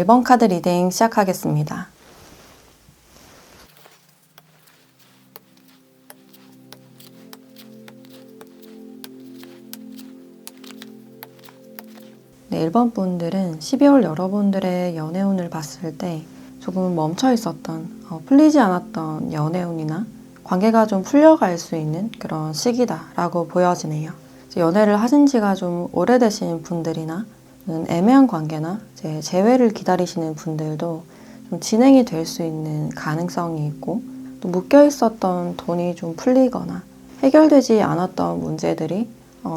4번 카드 리딩 시작하겠습니다. 네, 1번 분들은 12월 여러분들의 연애운을 봤을 때 조금 멈춰 있었던, 풀리지 않았던 연애운이나 관계가 좀 풀려갈 수 있는 그런 시기다라고 보여지네요. 연애를 하신 지가 좀 오래되신 분들이나 애매한 관계나 재회를 기다리시는 분들도 좀 진행이 될 수 있는 가능성이 있고, 또 묶여 있었던 돈이 좀 풀리거나 해결되지 않았던 문제들이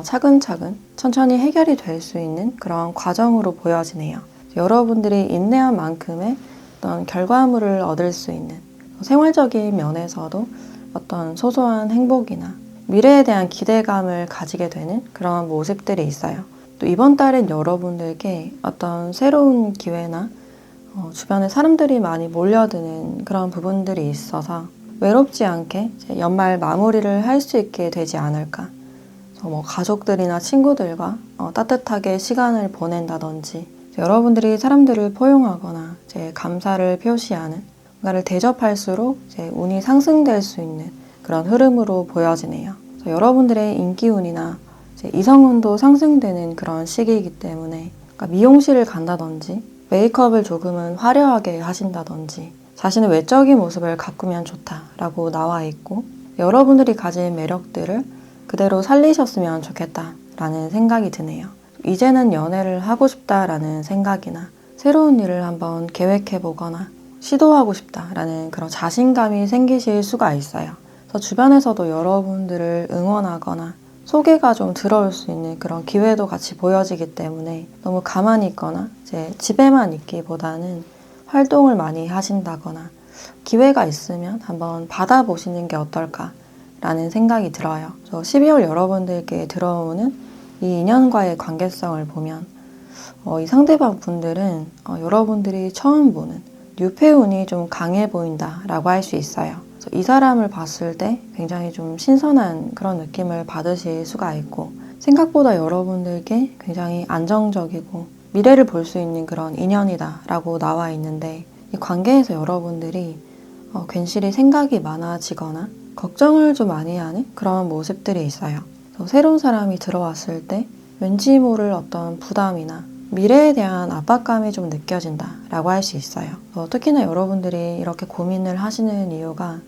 차근차근 천천히 해결이 될 수 있는 그런 과정으로 보여지네요. 여러분들이 인내한 만큼의 어떤 결과물을 얻을 수 있는, 생활적인 면에서도 어떤 소소한 행복이나 미래에 대한 기대감을 가지게 되는 그런 모습들이 있어요. 또 이번 달엔 여러분들께 어떤 새로운 기회나 주변에 사람들이 많이 몰려드는 그런 부분들이 있어서 외롭지 않게 연말 마무리를 할 수 있게 되지 않을까. 가족들이나 친구들과 따뜻하게 시간을 보낸다든지, 여러분들이 사람들을 포용하거나 감사를 표시하는, 뭔가를 대접할수록 운이 상승될 수 있는 그런 흐름으로 보여지네요. 여러분들의 인기운이나 이성운도 상승되는 그런 시기이기 때문에, 미용실을 간다든지 메이크업을 조금은 화려하게 하신다든지 자신의 외적인 모습을 가꾸면 좋다라고 나와 있고, 여러분들이 가진 매력들을 그대로 살리셨으면 좋겠다라는 생각이 드네요. 이제는 연애를 하고 싶다라는 생각이나 새로운 일을 한번 계획해보거나 시도하고 싶다라는 그런 자신감이 생기실 수가 있어요. 그래서 주변에서도 여러분들을 응원하거나 소개가 좀 들어올 수 있는 그런 기회도 같이 보여지기 때문에, 너무 가만히 있거나 집에만 있기보다는 활동을 많이 하신다거나 기회가 있으면 한번 받아보시는 게 어떨까 라는 생각이 들어요. 12월 여러분들께 들어오는 이 인연과의 관계성을 보면 이 상대방 분들은 여러분들이 처음 보는 뉴페운이 좀 강해 보인다라고 할 수 있어요. 이 사람을 봤을 때 굉장히 좀 신선한 그런 느낌을 받으실 수가 있고, 생각보다 여러분들께 굉장히 안정적이고 미래를 볼 수 있는 그런 인연이다라고 나와 있는데, 이 관계에서 여러분들이 괜시리 생각이 많아지거나 걱정을 좀 많이 하는 그런 모습들이 있어요. 새로운 사람이 들어왔을 때 왠지 모를 어떤 부담이나 미래에 대한 압박감이 좀 느껴진다라고 할 수 있어요. 특히나 여러분들이 이렇게 고민을 하시는 이유가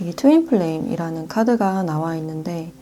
이 트윈 플레임이라는 카드가 나와 있는데,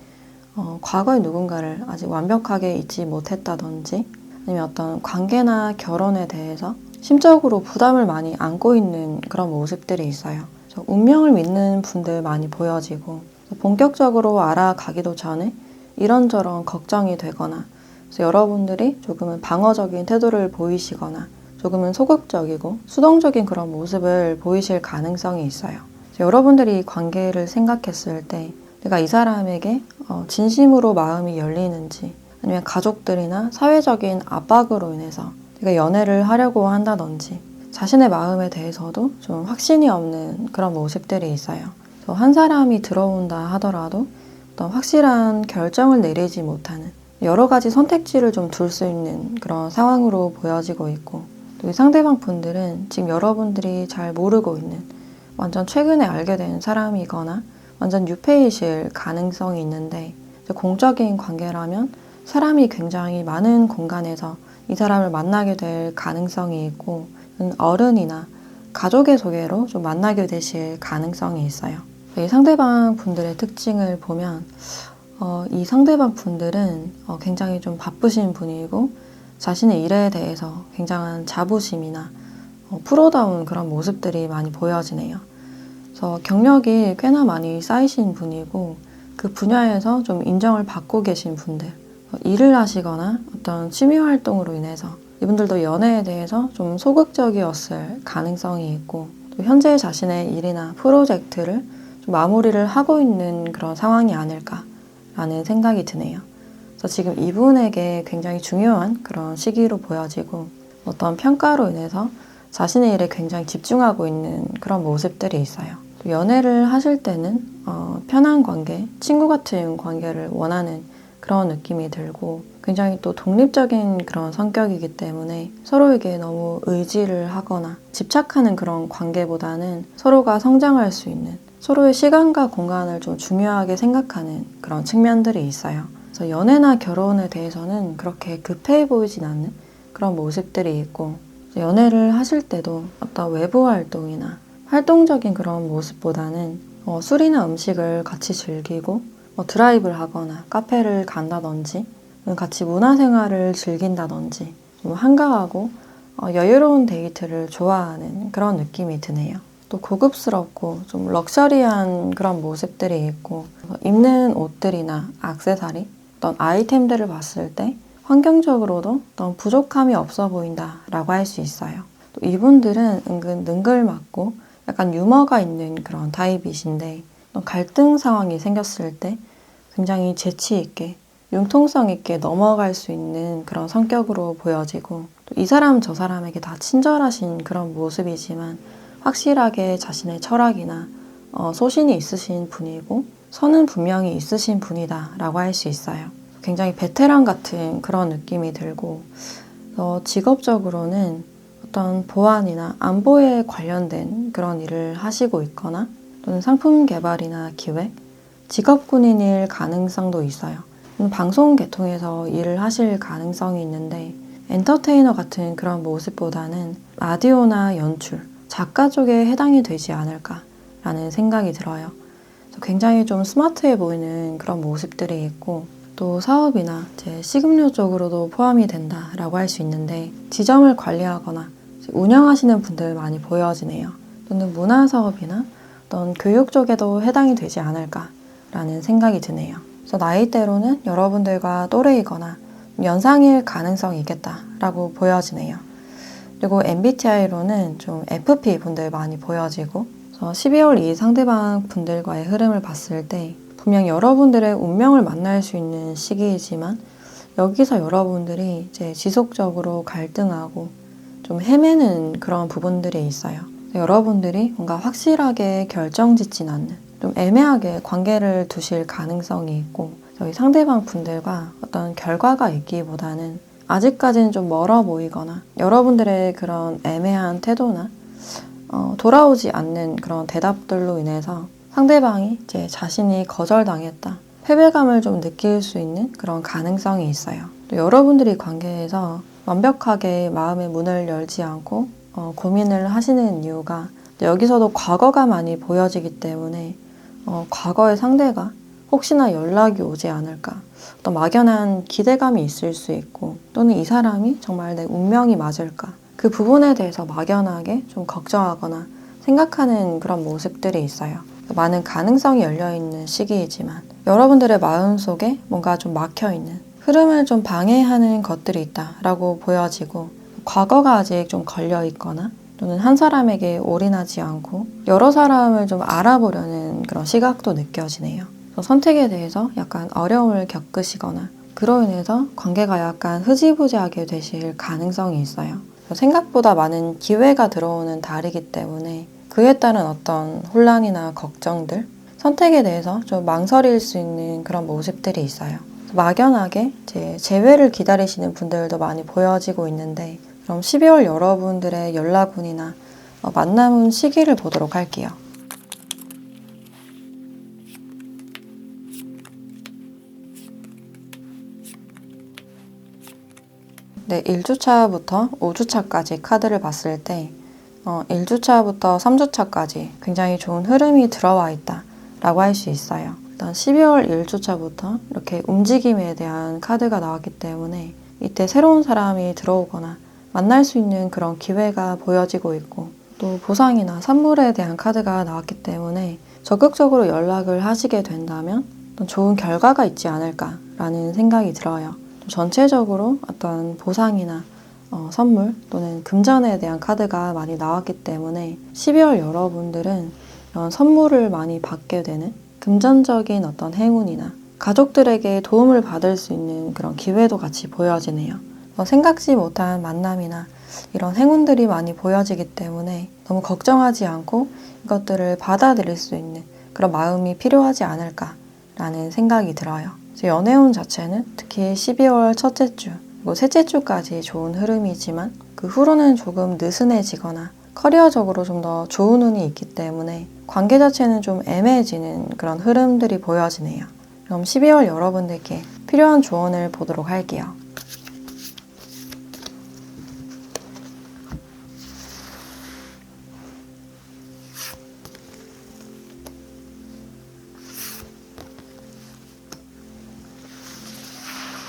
과거의 누군가를 아직 완벽하게 잊지 못했다든지, 아니면 어떤 관계나 결혼에 대해서 심적으로 부담을 많이 안고 있는 그런 모습들이 있어요. 운명을 믿는 분들 많이 보여지고, 본격적으로 알아가기도 전에 이런저런 걱정이 되거나, 그래서 여러분들이 조금은 방어적인 태도를 보이시거나 조금은 소극적이고 수동적인 그런 모습을 보이실 가능성이 있어요. 여러분들이 관계를 생각했을 때 내가 이 사람에게 진심으로 마음이 열리는지, 아니면 가족들이나 사회적인 압박으로 인해서 내가 연애를 하려고 한다든지 자신의 마음에 대해서도 좀 확신이 없는 그런 모습들이 있어요. 한 사람이 들어온다 하더라도 어떤 확실한 결정을 내리지 못하는, 여러 가지 선택지를 좀 둘 수 있는 그런 상황으로 보여지고 있고, 또 이 상대방 분들은 지금 여러분들이 잘 모르고 있는, 완전 최근에 알게 된 사람이거나 완전 뉴페이실 가능성이 있는데, 공적인 관계라면 사람이 굉장히 많은 공간에서 이 사람을 만나게 될 가능성이 있고, 어른이나 가족의 소개로 좀 만나게 되실 가능성이 있어요. 이 상대방 분들의 특징을 보면 이 상대방 분들은 굉장히 좀 바쁘신 분이고, 자신의 일에 대해서 굉장한 자부심이나 프로다운 그런 모습들이 많이 보여지네요. 그래서 경력이 꽤나 많이 쌓이신 분이고, 그 분야에서 좀 인정을 받고 계신 분들, 일을 하시거나 어떤 취미 활동으로 인해서 이분들도 연애에 대해서 좀 소극적이었을 가능성이 있고, 또 현재 자신의 일이나 프로젝트를 좀 마무리를 하고 있는 그런 상황이 아닐까라는 생각이 드네요. 그래서 지금 이분에게 굉장히 중요한 그런 시기로 보여지고, 어떤 평가로 인해서 자신의 일에 굉장히 집중하고 있는 그런 모습들이 있어요. 연애를 하실 때는 편한 관계, 친구 같은 관계를 원하는 그런 느낌이 들고 굉장히 또 독립적인 그런 성격이기 때문에 서로에게 너무 의지를 하거나 집착하는 그런 관계보다는 서로가 성장할 수 있는 서로의 시간과 공간을 좀 중요하게 생각하는 그런 측면들이 있어요. 그래서 연애나 결혼에 대해서는 그렇게 급해 보이진 않는 그런 모습들이 있고 연애를 하실 때도 어떤 외부 활동이나 활동적인 그런 모습보다는 술이나 음식을 같이 즐기고 드라이브를 하거나 카페를 간다든지 같이 문화생활을 즐긴다든지 좀 한가하고 여유로운 데이트를 좋아하는 그런 느낌이 드네요. 또 고급스럽고 좀 럭셔리한 그런 모습들이 있고 입는 옷들이나 액세서리, 어떤 아이템들을 봤을 때 환경적으로도 어떤 부족함이 없어 보인다라고 할 수 있어요. 또 이분들은 은근 능글맞고 약간 유머가 있는 그런 타입이신데 갈등 상황이 생겼을 때 굉장히 재치 있게 융통성 있게 넘어갈 수 있는 그런 성격으로 보여지고 또 이 사람 저 사람에게 다 친절하신 그런 모습이지만 확실하게 자신의 철학이나 소신이 있으신 분이고 선은 분명히 있으신 분이다 라고 할 수 있어요. 굉장히 베테랑 같은 그런 느낌이 들고 직업적으로는 어떤 보안이나 안보에 관련된 그런 일을 하시고 있거나 또는 상품 개발이나 기획, 직업 군인일 가능성도 있어요. 방송 계통에서 일을 하실 가능성이 있는데 엔터테이너 같은 그런 모습보다는 라디오나 연출, 작가 쪽에 해당이 되지 않을까라는 생각이 들어요. 굉장히 좀 스마트해 보이는 그런 모습들이 있고 또 사업이나 식음료 쪽으로도 포함이 된다라고 할 수 있는데 지점을 관리하거나 운영하시는 분들 많이 보여지네요. 또는 문화사업이나 어떤 교육 쪽에도 해당이 되지 않을까라는 생각이 드네요. 그래서 나이대로는 여러분들과 또래이거나 연상일 가능성이 있겠다라고 보여지네요. 그리고 MBTI로는 좀 FP 분들 많이 보여지고 12월 이 상대방 분들과의 흐름을 봤을 때 분명 여러분들의 운명을 만날 수 있는 시기이지만 여기서 여러분들이 이제 지속적으로 갈등하고 좀 헤매는 그런 부분들이 있어요. 여러분들이 뭔가 확실하게 결정짓진 않는 좀 애매하게 관계를 두실 가능성이 있고 저희 상대방 분들과 어떤 결과가 있기보다는 아직까지는 좀 멀어 보이거나 여러분들의 그런 애매한 태도나 돌아오지 않는 그런 대답들로 인해서 상대방이 이제 자신이 거절당했다, 패배감을 좀 느낄 수 있는 그런 가능성이 있어요. 또 여러분들이 관계에서 완벽하게 마음의 문을 열지 않고 고민을 하시는 이유가 여기서도 과거가 많이 보여지기 때문에 과거의 상대가 혹시나 연락이 오지 않을까 어떤 막연한 기대감이 있을 수 있고 또는 이 사람이 정말 내 운명이 맞을까 그 부분에 대해서 막연하게 좀 걱정하거나 생각하는 그런 모습들이 있어요. 많은 가능성이 열려있는 시기이지만 여러분들의 마음속에 뭔가 좀 막혀있는 흐름을 좀 방해하는 것들이 있다라고 보여지고 과거가 아직 좀 걸려있거나 또는 한 사람에게 올인하지 않고 여러 사람을 좀 알아보려는 그런 시각도 느껴지네요. 선택에 대해서 약간 어려움을 겪으시거나 그로 인해서 관계가 약간 흐지부지하게 되실 가능성이 있어요. 생각보다 많은 기회가 들어오는 달이기 때문에 그에 따른 어떤 혼란이나 걱정들, 선택에 대해서 좀 망설일 수 있는 그런 모습들이 있어요. 막연하게 재회를 기다리시는 분들도 많이 보여지고 있는데 그럼 12월 여러분들의 연락운이나 만남 시기를 보도록 할게요. 네, 1주차부터 5주차까지 카드를 봤을 때 1주차부터 3주차까지 굉장히 좋은 흐름이 들어와 있다 라고 할 수 있어요. 일단 12월 1주차부터 이렇게 움직임에 대한 카드가 나왔기 때문에 이때 새로운 사람이 들어오거나 만날 수 있는 그런 기회가 보여지고 있고 또 보상이나 선물에 대한 카드가 나왔기 때문에 적극적으로 연락을 하시게 된다면 좋은 결과가 있지 않을까라는 생각이 들어요. 전체적으로 어떤 보상이나 선물 또는 금전에 대한 카드가 많이 나왔기 때문에 12월 여러분들은 이런 선물을 많이 받게 되는 금전적인 어떤 행운이나 가족들에게 도움을 받을 수 있는 그런 기회도 같이 보여지네요. 생각지 못한 만남이나 이런 행운들이 많이 보여지기 때문에 너무 걱정하지 않고 이것들을 받아들일 수 있는 그런 마음이 필요하지 않을까라는 생각이 들어요. 연애운 자체는 특히 12월 첫째 주, 그리고 셋째 주까지 좋은 흐름이지만 그 후로는 조금 느슨해지거나 커리어적으로 좀 더 좋은 운이 있기 때문에 관계 자체는 좀 애매해지는 그런 흐름들이 보여지네요. 그럼 12월 여러분들께 필요한 조언을 보도록 할게요.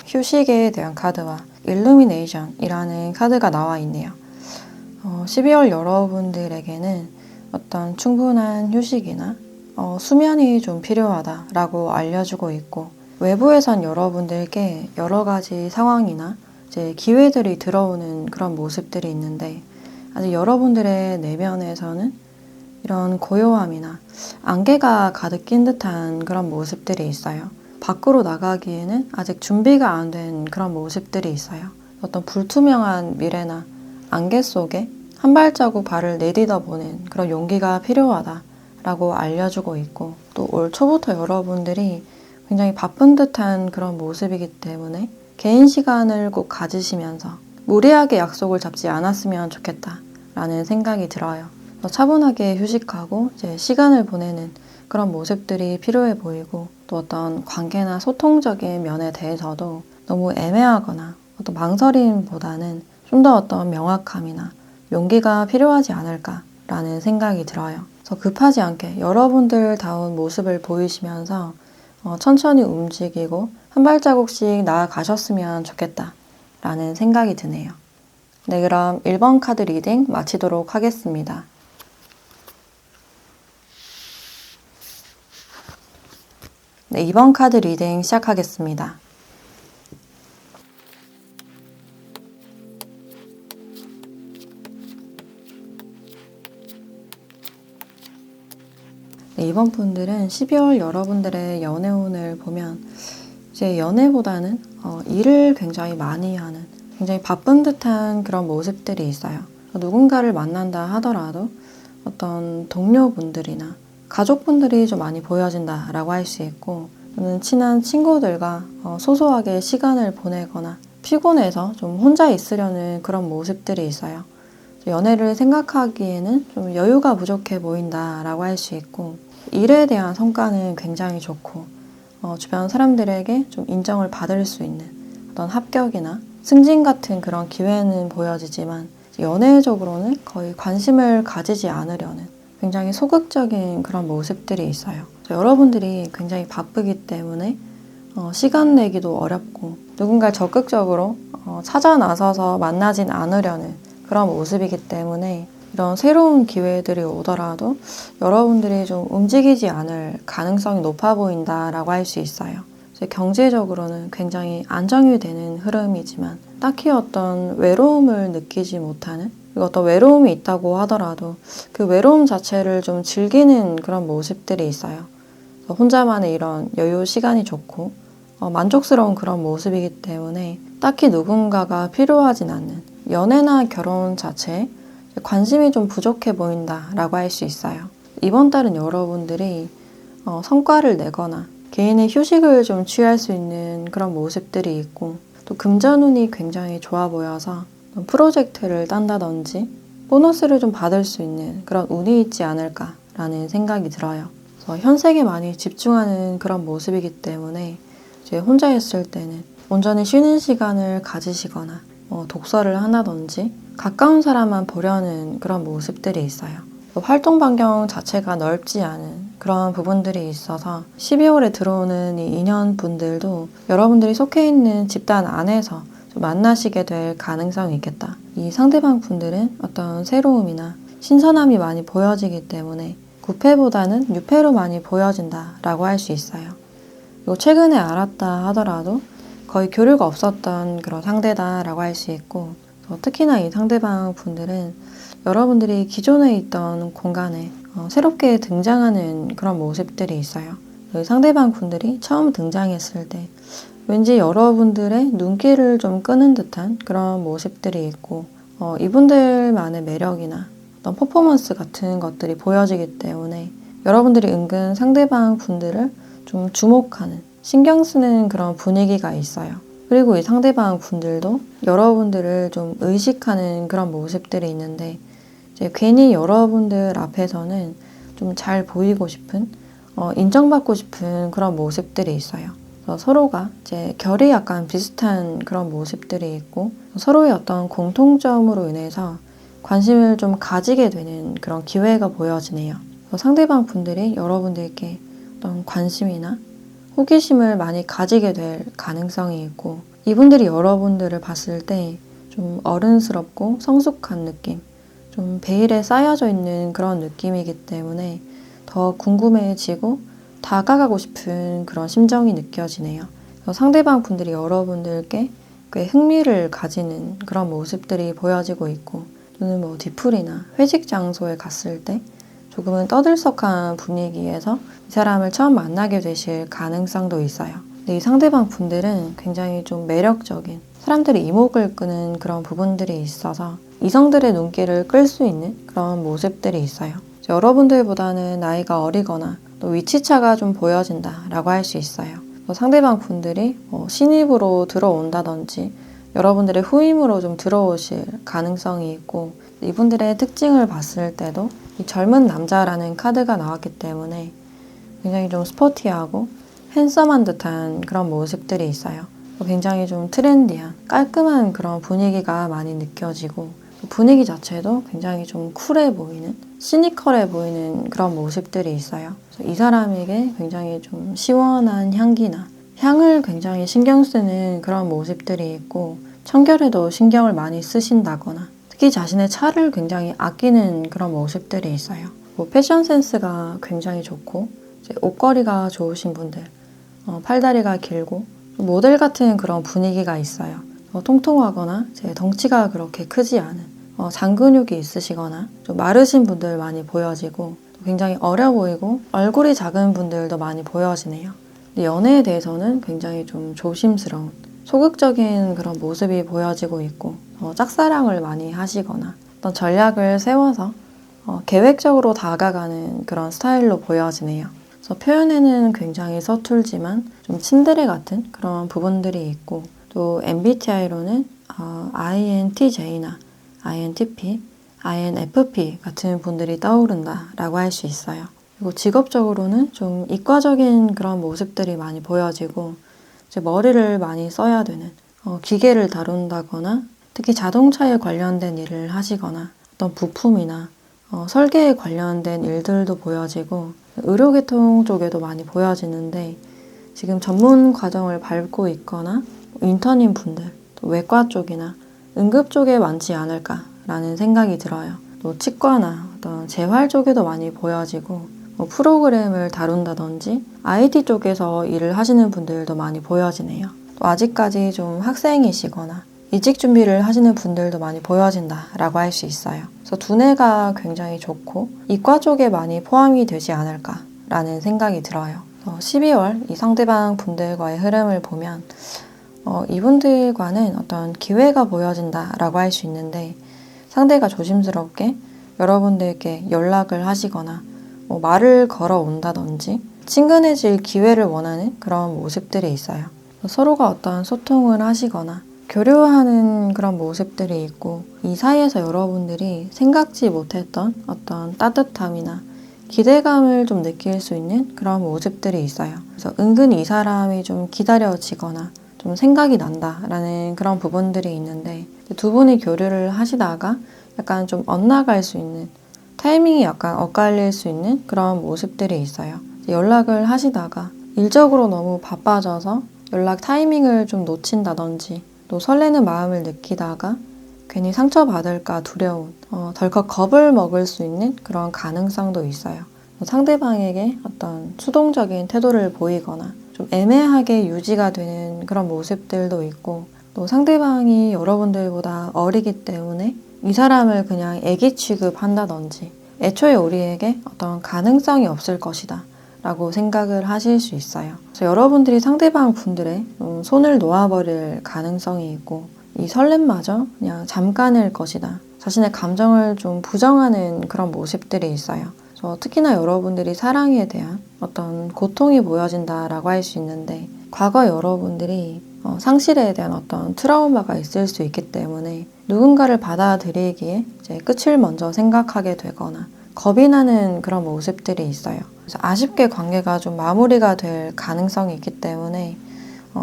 휴식에 대한 카드와 일루미네이션이라는 카드가 나와 있네요. 12월 여러분들에게는 어떤 충분한 휴식이나 수면이 좀 필요하다라고 알려주고 있고, 외부에선 여러분들께 여러 가지 상황이나 이제 기회들이 들어오는 그런 모습들이 있는데, 아직 여러분들의 내면에서는 이런 고요함이나 안개가 가득 낀 듯한 그런 모습들이 있어요. 밖으로 나가기에는 아직 준비가 안 된 그런 모습들이 있어요. 어떤 불투명한 미래나 안개 속에 한 발자국 발을 내딛어 보는 그런 용기가 필요하다라고 알려주고 있고, 또 올 초부터 여러분들이 굉장히 바쁜 듯한 그런 모습이기 때문에 개인 시간을 꼭 가지시면서 무리하게 약속을 잡지 않았으면 좋겠다라는 생각이 들어요. 차분하게 휴식하고 이제 시간을 보내는 그런 모습들이 필요해 보이고, 또 어떤 관계나 소통적인 면에 대해서도 너무 애매하거나 어떤 망설임보다는 좀 더 어떤 명확함이나 용기가 필요하지 않을까라는 생각이 들어요. 그래서 급하지 않게 여러분들다운 모습을 보이시면서 천천히 움직이고 한 발자국씩 나아가셨으면 좋겠다라는 생각이 드네요. 네, 그럼 1번 카드 리딩 마치도록 하겠습니다. 네, 2번 카드 리딩 시작하겠습니다. 네, 이번 분들은 12월 여러분들의 연애운을 보면 이제 연애보다는 일을 굉장히 많이 하는, 굉장히 바쁜 듯한 그런 모습들이 있어요. 누군가를 만난다 하더라도 어떤 동료분들이나 가족분들이 좀 많이 보여진다라고 할 수 있고, 또는 친한 친구들과 소소하게 시간을 보내거나 피곤해서 좀 혼자 있으려는 그런 모습들이 있어요. 연애를 생각하기에는 좀 여유가 부족해 보인다라고 할 수 있고, 일에 대한 성과는 굉장히 좋고 주변 사람들에게 좀 인정을 받을 수 있는 어떤 합격이나 승진 같은 그런 기회는 보여지지만, 연애적으로는 거의 관심을 가지지 않으려는 굉장히 소극적인 그런 모습들이 있어요. 여러분들이 굉장히 바쁘기 때문에 시간 내기도 어렵고 누군가를 적극적으로 찾아 나서서 만나진 않으려는 그런 모습이기 때문에 이런 새로운 기회들이 오더라도 여러분들이 좀 움직이지 않을 가능성이 높아 보인다라고 할 수 있어요. 경제적으로는 굉장히 안정이 되는 흐름이지만 딱히 어떤 외로움을 느끼지 못하는, 그리고 어떤 외로움이 있다고 하더라도 그 외로움 자체를 좀 즐기는 그런 모습들이 있어요. 혼자만의 이런 여유 시간이 좋고 만족스러운 그런 모습이기 때문에 딱히 누군가가 필요하진 않는, 연애나 결혼 자체에 관심이 좀 부족해 보인다라고 할 수 있어요. 이번 달은 여러분들이 성과를 내거나 개인의 휴식을 좀 취할 수 있는 그런 모습들이 있고, 또 금전운이 굉장히 좋아 보여서 프로젝트를 딴다든지 보너스를 좀 받을 수 있는 그런 운이 있지 않을까라는 생각이 들어요. 그래서 현sek에 많이 집중하는 그런 모습이기 때문에 이제 혼자 있을 때는 온전히 쉬는 시간을 가지시거나 독서를 한다든지 가까운 사람만 보려는 그런 모습들이 있어요. 활동 반경 자체가 넓지 않은 그런 부분들이 있어서 12월에 들어오는 이 인연분들도 여러분들이 속해 있는 집단 안에서 좀 만나시게 될 가능성이 있겠다. 이 상대방 분들은 어떤 새로움이나 신선함이 많이 보여지기 때문에 구패보다는 유패로 많이 보여진다라고 할 수 있어요. 그리고 최근에 알았다 하더라도 거의 교류가 없었던 그런 상대다라고 할 수 있고, 특히나 이 상대방 분들은 여러분들이 기존에 있던 공간에 새롭게 등장하는 그런 모습들이 있어요. 상대방 분들이 처음 등장했을 때 왠지 여러분들의 눈길을 좀 끄는 듯한 그런 모습들이 있고, 이분들만의 매력이나 어떤 퍼포먼스 같은 것들이 보여지기 때문에 여러분들이 은근 상대방 분들을 좀 주목하는, 신경 쓰는 그런 분위기가 있어요. 그리고 이 상대방 분들도 여러분들을 좀 의식하는 그런 모습들이 있는데 이제 괜히 여러분들 앞에서는 좀 잘 보이고 싶은, 인정받고 싶은 그런 모습들이 있어요. 그래서 서로가 이제 결이 약간 비슷한 그런 모습들이 있고 서로의 어떤 공통점으로 인해서 관심을 좀 가지게 되는 그런 기회가 보여지네요. 상대방 분들이 여러분들께 어떤 관심이나 호기심을 많이 가지게 될 가능성이 있고 이분들이 여러분들을 봤을 때 좀 어른스럽고 성숙한 느낌, 좀 베일에 쌓여져 있는 그런 느낌이기 때문에 더 궁금해지고 다가가고 싶은 그런 심정이 느껴지네요. 상대방 분들이 여러분들께 꽤 흥미를 가지는 그런 모습들이 보여지고 있고 또는 뭐 뒤풀이나 회식 장소에 갔을 때 조금은 떠들썩한 분위기에서 이 사람을 처음 만나게 되실 가능성도 있어요. 근데 이 상대방 분들은 굉장히 좀 매력적인, 사람들이 이목을 끄는 그런 부분들이 있어서 이성들의 눈길을 끌 수 있는 그런 모습들이 있어요. 여러분들보다는 나이가 어리거나 또 위치차가 좀 보여진다라고 할 수 있어요. 상대방 분들이 신입으로 들어온다든지 여러분들의 후임으로 좀 들어오실 가능성이 있고 이분들의 특징을 봤을 때도 이 젊은 남자라는 카드가 나왔기 때문에 굉장히 좀 스포티하고 핸섬한 듯한 그런 모습들이 있어요. 굉장히 좀 트렌디한, 깔끔한 그런 분위기가 많이 느껴지고 분위기 자체도 굉장히 좀 쿨해 보이는, 시니컬해 보이는 그런 모습들이 있어요. 그래서 이 사람에게 굉장히 좀 시원한 향기나 향을 굉장히 신경 쓰는 그런 모습들이 있고 청결에도 신경을 많이 쓰신다거나 특히 자신의 차를 굉장히 아끼는 그런 모습들이 있어요. 패션 센스가 굉장히 좋고 옷걸이가 좋으신 분들, 팔다리가 길고 모델 같은 그런 분위기가 있어요. 통통하거나 덩치가 그렇게 크지 않은 장근육이 있으시거나 좀 마르신 분들 많이 보여지고 굉장히 어려 보이고 얼굴이 작은 분들도 많이 보여지네요. 근데 연애에 대해서는 굉장히 좀 조심스러운 소극적인 그런 모습이 보여지고 있고 짝사랑을 많이 하시거나 어떤 전략을 세워서 계획적으로 다가가는 그런 스타일로 보여지네요. 그래서 표현에는 굉장히 서툴지만 좀 친데레 같은 그런 부분들이 있고 또 MBTI로는 INTJ나 INTP, INFP 같은 분들이 떠오른다라고 할 수 있어요. 그리고 직업적으로는 좀 이과적인 그런 모습들이 많이 보여지고 이제 머리를 많이 써야 되는 기계를 다룬다거나 특히 자동차에 관련된 일을 하시거나 어떤 부품이나 설계에 관련된 일들도 보여지고 의료계통 쪽에도 많이 보여지는데 지금 전문 과정을 밟고 있거나 인턴인 분들, 또 외과 쪽이나 응급 쪽에 많지 않을까라는 생각이 들어요. 또 치과나 어떤 재활 쪽에도 많이 보여지고 프로그램을 다룬다든지 IT 쪽에서 일을 하시는 분들도 많이 보여지네요. 또 아직까지 좀 학생이시거나 이직 준비를 하시는 분들도 많이 보여진다라고 할 수 있어요. 그래서 두뇌가 굉장히 좋고 이과 쪽에 많이 포함이 되지 않을까라는 생각이 들어요. 12월 이 상대방 분들과의 흐름을 보면 이분들과는 어떤 기회가 보여진다라고 할 수 있는데 상대가 조심스럽게 여러분들께 연락을 하시거나 말을 걸어 온다든지 친근해질 기회를 원하는 그런 모습들이 있어요. 서로가 어떤 소통을 하시거나 교류하는 그런 모습들이 있고 이 사이에서 여러분들이 생각지 못했던 어떤 따뜻함이나 기대감을 좀 느낄 수 있는 그런 모습들이 있어요. 그래서 은근히 이 사람이 좀 기다려지거나 좀 생각이 난다라는 그런 부분들이 있는데 두 분이 교류를 하시다가 약간 좀 엇나갈 수 있는 타이밍이 약간 엇갈릴 수 있는 그런 모습들이 있어요. 연락을 하시다가 일적으로 너무 바빠져서 연락 타이밍을 좀 놓친다든지 또 설레는 마음을 느끼다가 괜히 상처받을까 두려운 덜컥 겁을 먹을 수 있는 그런 가능성도 있어요. 상대방에게 어떤 수동적인 태도를 보이거나 좀 애매하게 유지가 되는 그런 모습들도 있고 또 상대방이 여러분들보다 어리기 때문에 이 사람을 그냥 애기 취급한다든지 애초에 우리에게 어떤 가능성이 없을 것이다 라고 생각을 하실 수 있어요. 그래서 여러분들이 상대방 분들의 손을 놓아버릴 가능성이 있고 이 설렘마저 그냥 잠깐일 것이다. 자신의 감정을 좀 부정하는 그런 모습들이 있어요. 그래서 특히나 여러분들이 사랑에 대한 어떤 고통이 보여진다라고 할 수 있는데 과거 여러분들이 상실에 대한 어떤 트라우마가 있을 수 있기 때문에 누군가를 받아들이기에 이제 끝을 먼저 생각하게 되거나 겁이 나는 그런 모습들이 있어요. 그래서 아쉽게 관계가 좀 마무리가 될 가능성이 있기 때문에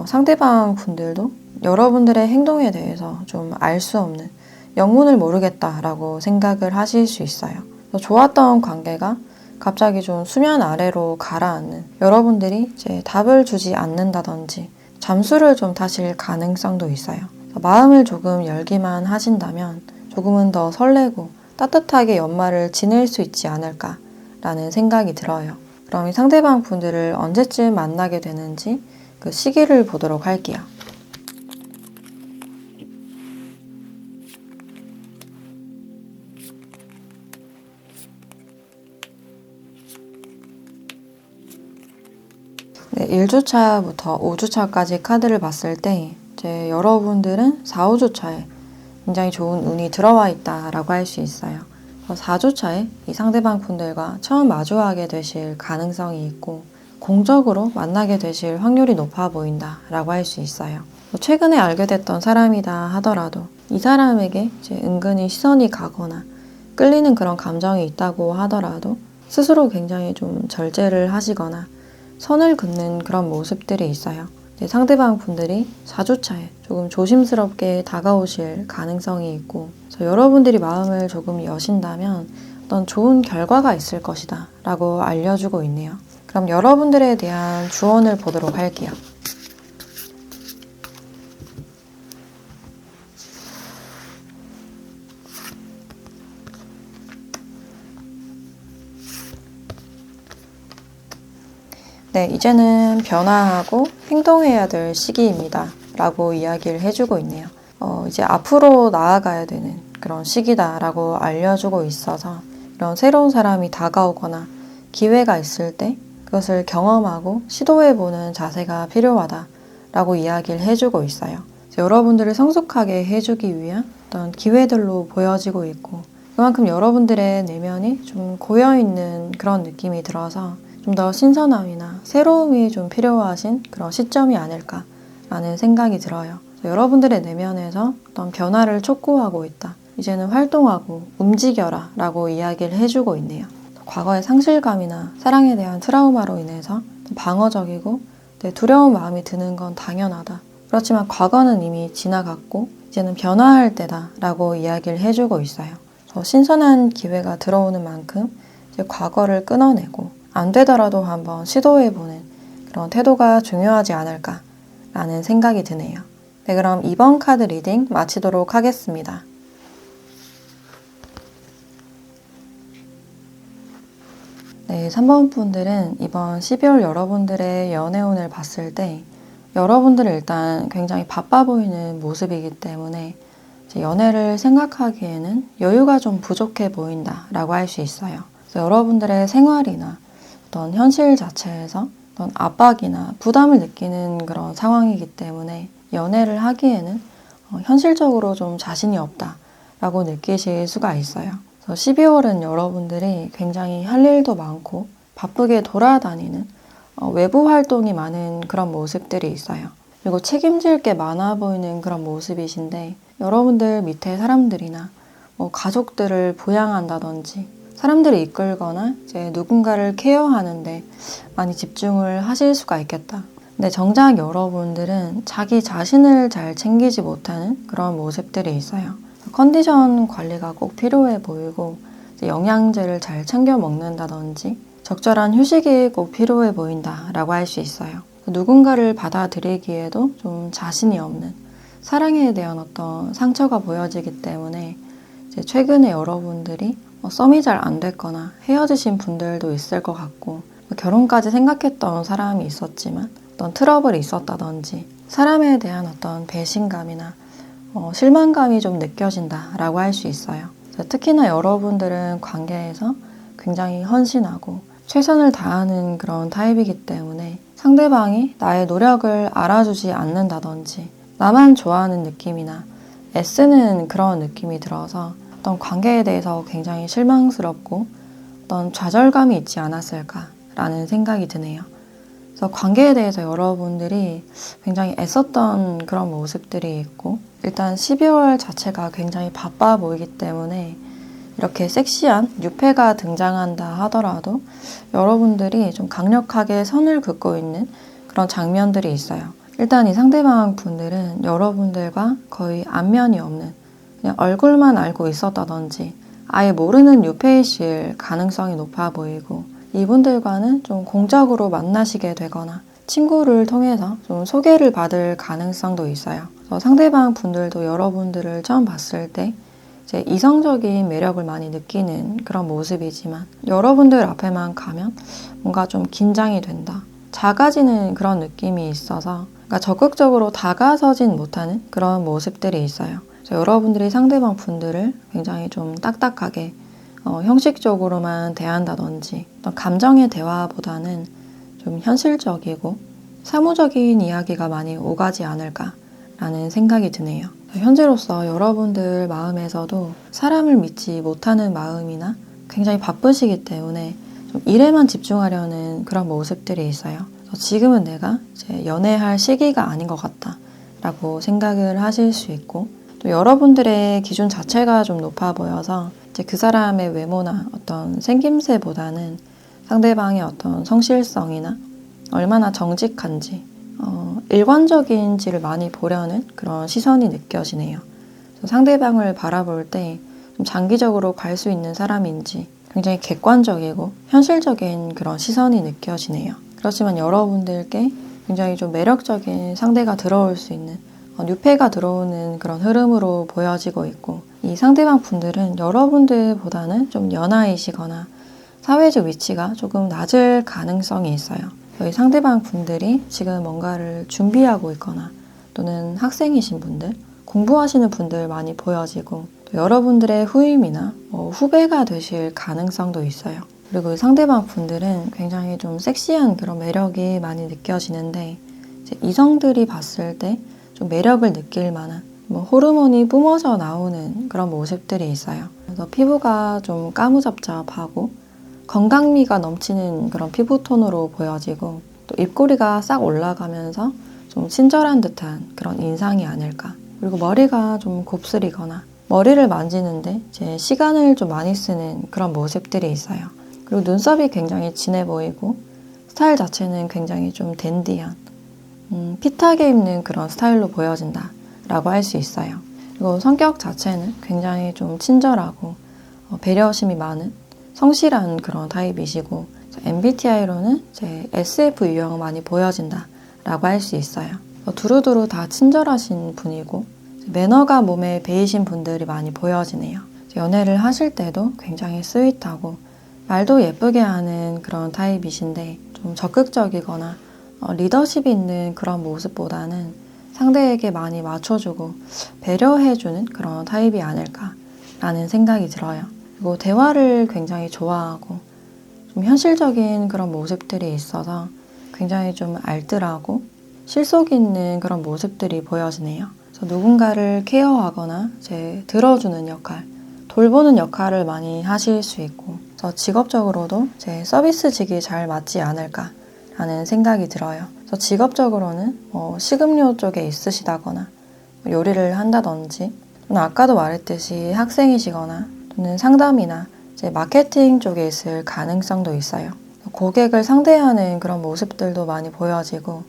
상대방 분들도 여러분들의 행동에 대해서 좀 알 수 없는 영문을 모르겠다라고 생각을 하실 수 있어요. 좋았던 관계가 갑자기 좀 수면 아래로 가라앉는, 여러분들이 이제 답을 주지 않는다든지 잠수를 좀 타실 가능성도 있어요. 마음을 조금 열기만 하신다면 조금은 더 설레고 따뜻하게 연말을 지낼 수 있지 않을까라는 생각이 들어요. 그럼 이 상대방 분들을 언제쯤 만나게 되는지 그 시기를 보도록 할게요. 네, 1주차부터 5주차까지 카드를 봤을 때 이제 여러분들은 4, 5주차에 굉장히 좋은 운이 들어와 있다라고 할 수 있어요. 4주차에 이 상대방 분들과 처음 마주하게 되실 가능성이 있고 공적으로 만나게 되실 확률이 높아 보인다라고 할 수 있어요. 최근에 알게 됐던 사람이다 하더라도 이 사람에게 이제 은근히 시선이 가거나 끌리는 그런 감정이 있다고 하더라도 스스로 굉장히 좀 절제를 하시거나 선을 긋는 그런 모습들이 있어요. 상대방 분들이 4주차에 조금 조심스럽게 다가오실 가능성이 있고, 그래서 여러분들이 마음을 조금 여신다면 어떤 좋은 결과가 있을 것이다 라고 알려주고 있네요. 그럼 여러분들에 대한 주언을 보도록 할게요. 네, 이제는 변화하고 행동해야 될 시기입니다 라고 이야기를 해주고 있네요. 이제 앞으로 나아가야 되는 그런 시기다 라고 알려주고 있어서 이런 새로운 사람이 다가오거나 기회가 있을 때 그것을 경험하고 시도해보는 자세가 필요하다 라고 이야기를 해주고 있어요. 여러분들을 성숙하게 해주기 위한 어떤 기회들로 보여지고 있고, 그만큼 여러분들의 내면이 좀 고여있는 그런 느낌이 들어서 좀 더 신선함이나 새로움이 좀 필요하신 그런 시점이 아닐까라는 생각이 들어요. 여러분들의 내면에서 어떤 변화를 촉구하고 있다. 이제는 활동하고 움직여라 라고 이야기를 해주고 있네요. 과거의 상실감이나 사랑에 대한 트라우마로 인해서 방어적이고 두려운 마음이 드는 건 당연하다. 그렇지만 과거는 이미 지나갔고 이제는 변화할 때다 라고 이야기를 해주고 있어요. 신선한 기회가 들어오는 만큼 이제 과거를 끊어내고 안 되더라도 한번 시도해보는 그런 태도가 중요하지 않을까라는 생각이 드네요. 네, 그럼 이번 카드 리딩 마치도록 하겠습니다. 네, 3번 분들은 이번 12월 여러분들의 연애운을 봤을 때 여러분들은 일단 굉장히 바빠 보이는 모습이기 때문에 연애를 생각하기에는 여유가 좀 부족해 보인다라고 할 수 있어요. 그래서 여러분들의 생활이나 어떤 현실 자체에서 어떤 압박이나 부담을 느끼는 그런 상황이기 때문에 연애를 하기에는 현실적으로 좀 자신이 없다라고 느끼실 수가 있어요. 그래서 12월은 여러분들이 굉장히 할 일도 많고 바쁘게 돌아다니는 외부 활동이 많은 그런 모습들이 있어요. 그리고 책임질 게 많아 보이는 그런 모습이신데 여러분들 밑에 사람들이나 가족들을 부양한다든지 사람들을 이끌거나 이제 누군가를 케어하는데 많이 집중을 하실 수가 있겠다. 근데 정작 여러분들은 자기 자신을 잘 챙기지 못하는 그런 모습들이 있어요. 컨디션 관리가 꼭 필요해 보이고 이제 영양제를 잘 챙겨 먹는다든지 적절한 휴식이 꼭 필요해 보인다라고 할 수 있어요. 누군가를 받아들이기에도 좀 자신이 없는 사랑에 대한 어떤 상처가 보여지기 때문에 이제 최근에 여러분들이 썸이 잘 안 됐거나 헤어지신 분들도 있을 것 같고 결혼까지 생각했던 사람이 있었지만 어떤 트러블이 있었다든지 사람에 대한 어떤 배신감이나 실망감이 좀 느껴진다라고 할 수 있어요. 특히나 여러분들은 관계에서 굉장히 헌신하고 최선을 다하는 그런 타입이기 때문에 상대방이 나의 노력을 알아주지 않는다든지 나만 좋아하는 느낌이나 애쓰는 그런 느낌이 들어서 어떤 관계에 대해서 굉장히 실망스럽고 어떤 좌절감이 있지 않았을까라는 생각이 드네요. 그래서 그래서 관계에 대해서 여러분들이 굉장히 애썼던 그런 모습들이 있고, 일단 12월 자체가 굉장히 바빠 보이기 때문에 이렇게 섹시한 뉴페가 등장한다 하더라도 여러분들이 좀 강력하게 선을 긋고 있는 그런 장면들이 있어요. 일단 이 상대방 분들은 여러분들과 거의 안면이 없는, 그냥 얼굴만 알고 있었다든지 아예 모르는 뉴페이실 가능성이 높아 보이고, 이분들과는 좀 공적으로 만나시게 되거나 친구를 통해서 좀 소개를 받을 가능성도 있어요. 그래서 상대방 분들도 여러분들을 처음 봤을 때 이제 이성적인 매력을 많이 느끼는 그런 모습이지만, 여러분들 앞에만 가면 뭔가 좀 긴장이 된다, 작아지는 그런 느낌이 있어서 그러니까 적극적으로 다가서진 못하는 그런 모습들이 있어요. 그래서 여러분들이 상대방 분들을 굉장히 좀 딱딱하게 형식적으로만 대한다든지 어떤 감정의 대화보다는 좀 현실적이고 사무적인 이야기가 많이 오가지 않을까라는 생각이 드네요. 현재로서 여러분들 마음에서도 사람을 믿지 못하는 마음이나 굉장히 바쁘시기 때문에 좀 일에만 집중하려는 그런 모습들이 있어요. 지금은 내가 이제 연애할 시기가 아닌 것 같다 라고 생각을 하실 수 있고, 또 여러분들의 기준 자체가 좀 높아 보여서 이제 그 사람의 외모나 어떤 생김새보다는 상대방의 어떤 성실성이나 얼마나 정직한지, 일관적인지를 많이 보려는 그런 시선이 느껴지네요. 상대방을 바라볼 때 좀 장기적으로 갈 수 있는 사람인지 굉장히 객관적이고 현실적인 그런 시선이 느껴지네요. 그렇지만 여러분들께 굉장히 좀 매력적인 상대가 들어올 수 있는 뉴페가 들어오는 그런 흐름으로 보여지고 있고, 이 상대방 분들은 여러분들보다는 좀 연하이시거나 사회적 위치가 조금 낮을 가능성이 있어요. 이 상대방 분들이 지금 뭔가를 준비하고 있거나 또는 학생이신 분들, 공부하시는 분들 많이 보여지고, 또 여러분들의 후임이나 후배가 되실 가능성도 있어요. 그리고 이 상대방 분들은 굉장히 좀 섹시한 그런 매력이 많이 느껴지는데, 이제 이성들이 봤을 때 좀 매력을 느낄 만한 호르몬이 뿜어져 나오는 그런 모습들이 있어요. 그래서 피부가 좀 까무잡잡하고 건강미가 넘치는 그런 피부톤으로 보여지고, 또 입꼬리가 싹 올라가면서 좀 친절한 듯한 그런 인상이 아닐까. 그리고 머리가 좀 곱슬이거나 머리를 만지는데 이제 시간을 좀 많이 쓰는 그런 모습들이 있어요. 그리고 눈썹이 굉장히 진해 보이고 스타일 자체는 굉장히 좀 댄디한, 핏하게 입는 그런 스타일로 보여진다 라고 할 수 있어요. 그리고 성격 자체는 굉장히 좀 친절하고 배려심이 많은 성실한 그런 타입이시고, MBTI로는 이제 SF 유형 많이 보여진다 라고 할 수 있어요. 두루두루 다 친절하신 분이고 매너가 몸에 배이신 분들이 많이 보여지네요. 연애를 하실 때도 굉장히 스윗하고 말도 예쁘게 하는 그런 타입이신데, 좀 적극적이거나 리더십이 있는 그런 모습보다는 상대에게 많이 맞춰주고 배려해주는 그런 타입이 아닐까라는 생각이 들어요. 그리고 대화를 굉장히 좋아하고 좀 현실적인 그런 모습들이 있어서 굉장히 좀 알뜰하고 실속 있는 그런 모습들이 보여지네요. 그래서 누군가를 케어하거나 이제 들어주는 역할, 돌보는 역할을 많이 하실 수 있고, 그래서 직업적으로도 제 서비스직이 잘 맞지 않을까라는 생각이 들어요. 그래서 직업적으로는 식음료 쪽에 있으시다거나 요리를 한다든지, 또는 아까도 말했듯이 학생이시거나 또는 상담이나 이제 마케팅 쪽에 있을 가능성도 있어요. 고객을 상대하는 그런 모습들도 많이 보여지고,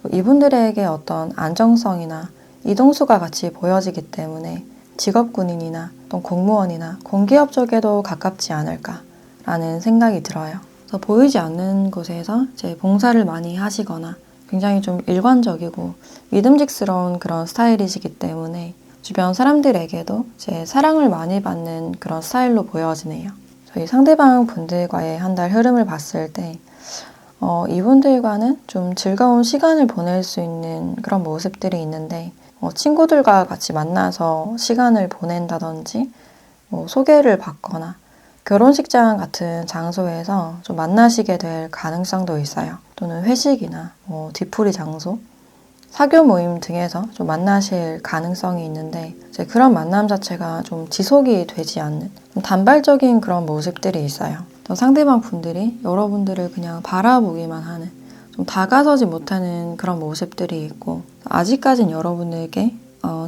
또 이분들에게 어떤 안정성이나 이동수가 같이 보여지기 때문에 직업군인이나 또 공무원이나 공기업 쪽에도 가깝지 않을까라는 생각이 들어요. 그래서 보이지 않는 곳에서 이제 봉사를 많이 하시거나 굉장히 좀 일관적이고 믿음직스러운 그런 스타일이시기 때문에 주변 사람들에게도 이제 사랑을 많이 받는 그런 스타일로 보여지네요. 저희 상대방 분들과의 한 달 흐름을 봤을 때 이분들과는 좀 즐거운 시간을 보낼 수 있는 그런 모습들이 있는데, 친구들과 같이 만나서 시간을 보낸다든지 소개를 받거나 결혼식장 같은 장소에서 좀 만나시게 될 가능성도 있어요. 또는 회식이나 뒤풀이 장소, 사교 모임 등에서 좀 만나실 가능성이 있는데, 이제 그런 만남 자체가 좀 지속이 되지 않는 좀 단발적인 그런 모습들이 있어요. 또 상대방 분들이 여러분들을 그냥 바라보기만 하는 좀 다가서지 못하는 그런 모습들이 있고 아직까진 여러분들에게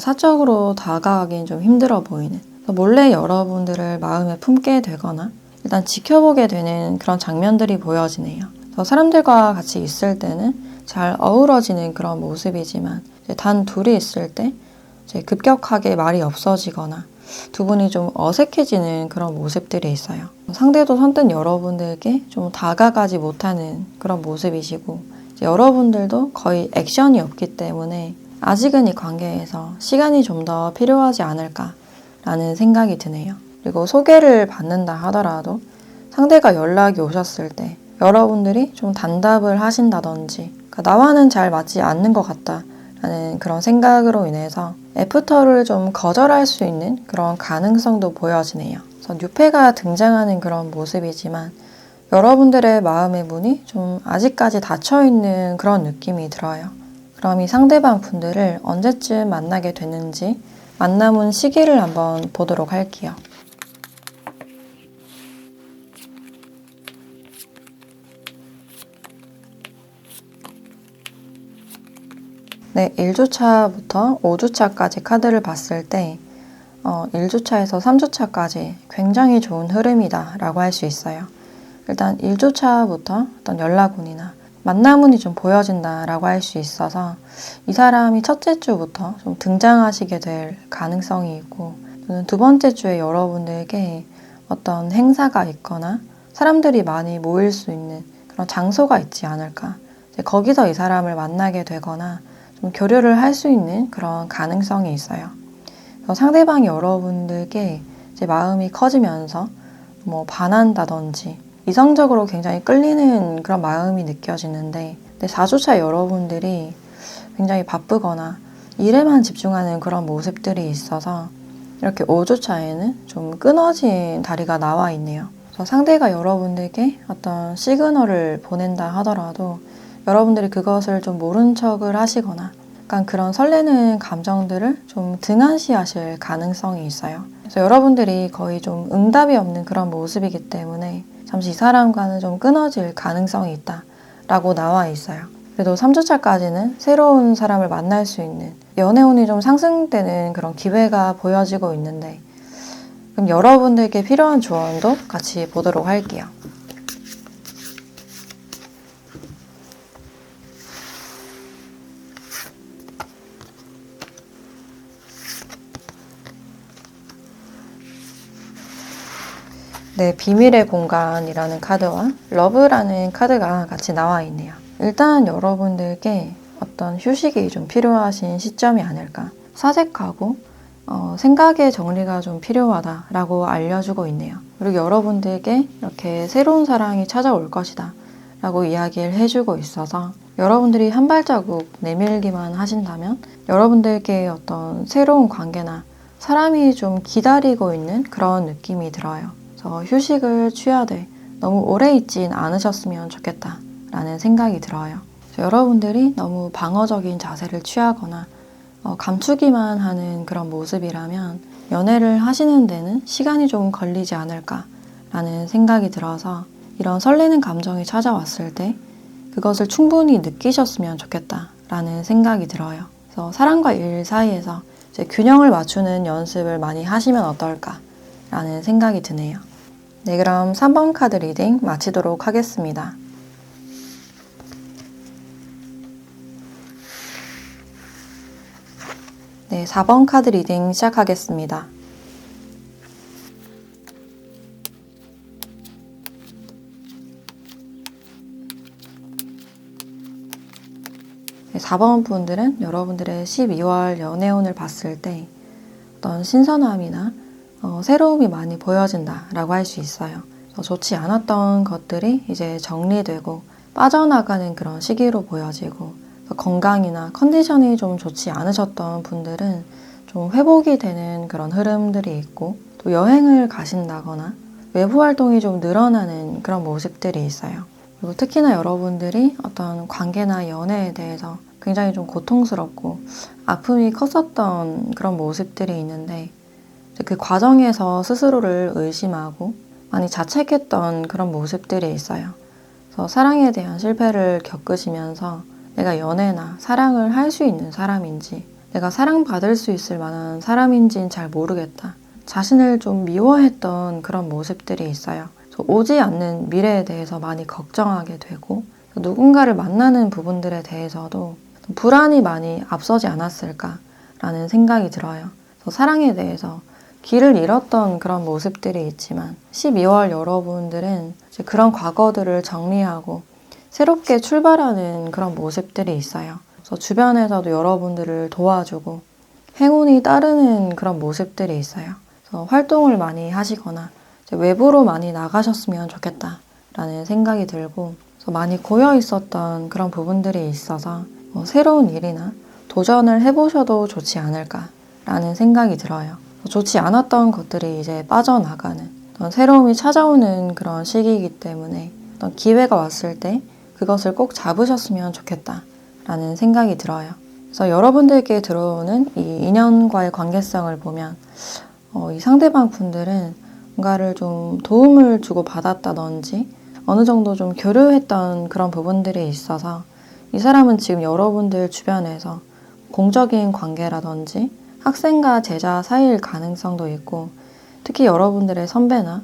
사적으로 다가가긴 좀 힘들어 보이는 몰래 여러분들을 마음에 품게 되거나 일단 지켜보게 되는 그런 장면들이 보여지네요. 사람들과 같이 있을 때는 잘 어우러지는 그런 모습이지만 단 둘이 있을 때 급격하게 말이 없어지거나 두 분이 좀 어색해지는 그런 모습들이 있어요. 상대도 선뜻 여러분들께 좀 다가가지 못하는 그런 모습이시고 여러분들도 거의 액션이 없기 때문에 아직은 이 관계에서 시간이 좀 더 필요하지 않을까라는 생각이 드네요. 그리고 소개를 받는다 하더라도 상대가 연락이 오셨을 때 여러분들이 좀 단답을 하신다든지 나와는 잘 맞지 않는 것 같다라는 그런 생각으로 인해서 애프터를 좀 거절할 수 있는 그런 가능성도 보여지네요. 그래서 뉴페가 등장하는 그런 모습이지만 여러분들의 마음의 문이 좀 아직까지 닫혀있는 그런 느낌이 들어요. 그럼 이 상대방 분들을 언제쯤 만나게 되는지 만남은 시기를 한번 보도록 할게요. 네, 1주차부터 5주차까지 카드를 봤을 때 1주차에서 3주차까지 굉장히 좋은 흐름이다 라고 할 수 있어요. 일단 1주차부터 어떤 연락운이나 만남운이 좀 보여진다 라고 할 수 있어서 이 사람이 첫째 주부터 좀 등장하시게 될 가능성이 있고 또는 두 번째 주에 여러분들에게 어떤 행사가 있거나 사람들이 많이 모일 수 있는 그런 장소가 있지 않을까. 거기서 이 사람을 만나게 되거나 좀 교류를 할 수 있는 그런 가능성이 있어요. 상대방이 여러분들께 이제 마음이 커지면서 뭐 반한다든지 이성적으로 굉장히 끌리는 그런 마음이 느껴지는데 4주차 여러분들이 굉장히 바쁘거나 일에만 집중하는 그런 모습들이 있어서 이렇게 5주차에는 좀 끊어진 다리가 나와 있네요. 그래서 상대가 여러분들께 어떤 시그널을 보낸다 하더라도 여러분들이 그것을 좀 모른 척을 하시거나 약간 그런 설레는 감정들을 좀 등한시하실 가능성이 있어요. 그래서 여러분들이 거의 좀 응답이 없는 그런 모습이기 때문에 잠시 이 사람과는 좀 끊어질 가능성이 있다라고 나와 있어요. 그래도 3주차까지는 새로운 사람을 만날 수 있는 연애운이 좀 상승되는 그런 기회가 보여지고 있는데 그럼 여러분들께 필요한 조언도 같이 보도록 할게요. 네, 비밀의 공간이라는 카드와 러브라는 카드가 같이 나와 있네요. 일단 여러분들께 어떤 휴식이 좀 필요하신 시점이 아닐까. 사색하고 생각의 정리가 좀 필요하다라고 알려주고 있네요. 그리고 여러분들께 이렇게 새로운 사랑이 찾아올 것이다 라고 이야기를 해주고 있어서 여러분들이 한 발자국 내밀기만 하신다면 여러분들께 어떤 새로운 관계나 사람이 좀 기다리고 있는 그런 느낌이 들어요. 휴식을 취하되 너무 오래 있진 않으셨으면 좋겠다 라는 생각이 들어요. 여러분들이 너무 방어적인 자세를 취하거나 감추기만 하는 그런 모습이라면 연애를 하시는 데는 시간이 좀 걸리지 않을까 라는 생각이 들어서 이런 설레는 감정이 찾아왔을 때 그것을 충분히 느끼셨으면 좋겠다 라는 생각이 들어요. 그래서 사랑과 일 사이에서 이제 균형을 맞추는 연습을 많이 하시면 어떨까 라는 생각이 드네요. 네, 그럼 3번 카드 리딩 마치도록 하겠습니다. 네, 4번 카드 리딩 시작하겠습니다. 네, 4번 분들은 여러분들의 12월 연애운을 봤을 때 어떤 신선함이나 새로움이 많이 보여진다라고 할 수 있어요. 좋지 않았던 것들이 이제 정리되고 빠져나가는 그런 시기로 보여지고 건강이나 컨디션이 좀 좋지 않으셨던 분들은 좀 회복이 되는 그런 흐름들이 있고 또 여행을 가신다거나 외부 활동이 좀 늘어나는 그런 모습들이 있어요. 그리고 특히나 여러분들이 어떤 관계나 연애에 대해서 굉장히 좀 고통스럽고 아픔이 컸었던 그런 모습들이 있는데 그 과정에서 스스로를 의심하고 많이 자책했던 그런 모습들이 있어요. 그래서 사랑에 대한 실패를 겪으시면서 내가 연애나 사랑을 할 수 있는 사람인지, 내가 사랑받을 수 있을 만한 사람인지는 잘 모르겠다. 자신을 좀 미워했던 그런 모습들이 있어요. 그래서 오지 않는 미래에 대해서 많이 걱정하게 되고, 누군가를 만나는 부분들에 대해서도 불안이 많이 앞서지 않았을까라는 생각이 들어요. 그래서 사랑에 대해서 길을 잃었던 그런 모습들이 있지만 12월 여러분들은 이제 그런 과거들을 정리하고 새롭게 출발하는 그런 모습들이 있어요. 그래서 주변에서도 여러분들을 도와주고 행운이 따르는 그런 모습들이 있어요. 그래서 활동을 많이 하시거나 이제 외부로 많이 나가셨으면 좋겠다라는 생각이 들고, 그래서 많이 고여 있었던 그런 부분들이 있어서 새로운 일이나 도전을 해보셔도 좋지 않을까라는 생각이 들어요. 좋지 않았던 것들이 이제 빠져나가는 어떤 새로움이 찾아오는 그런 시기이기 때문에 어떤 기회가 왔을 때 그것을 꼭 잡으셨으면 좋겠다라는 생각이 들어요. 그래서 여러분들께 들어오는 이 인연과의 관계성을 보면 이 상대방 분들은 뭔가를 좀 도움을 주고 받았다든지 어느 정도 좀 교류했던 그런 부분들이 있어서 이 사람은 지금 여러분들 주변에서 공적인 관계라든지 학생과 제자 사이일 가능성도 있고, 특히 여러분들의 선배나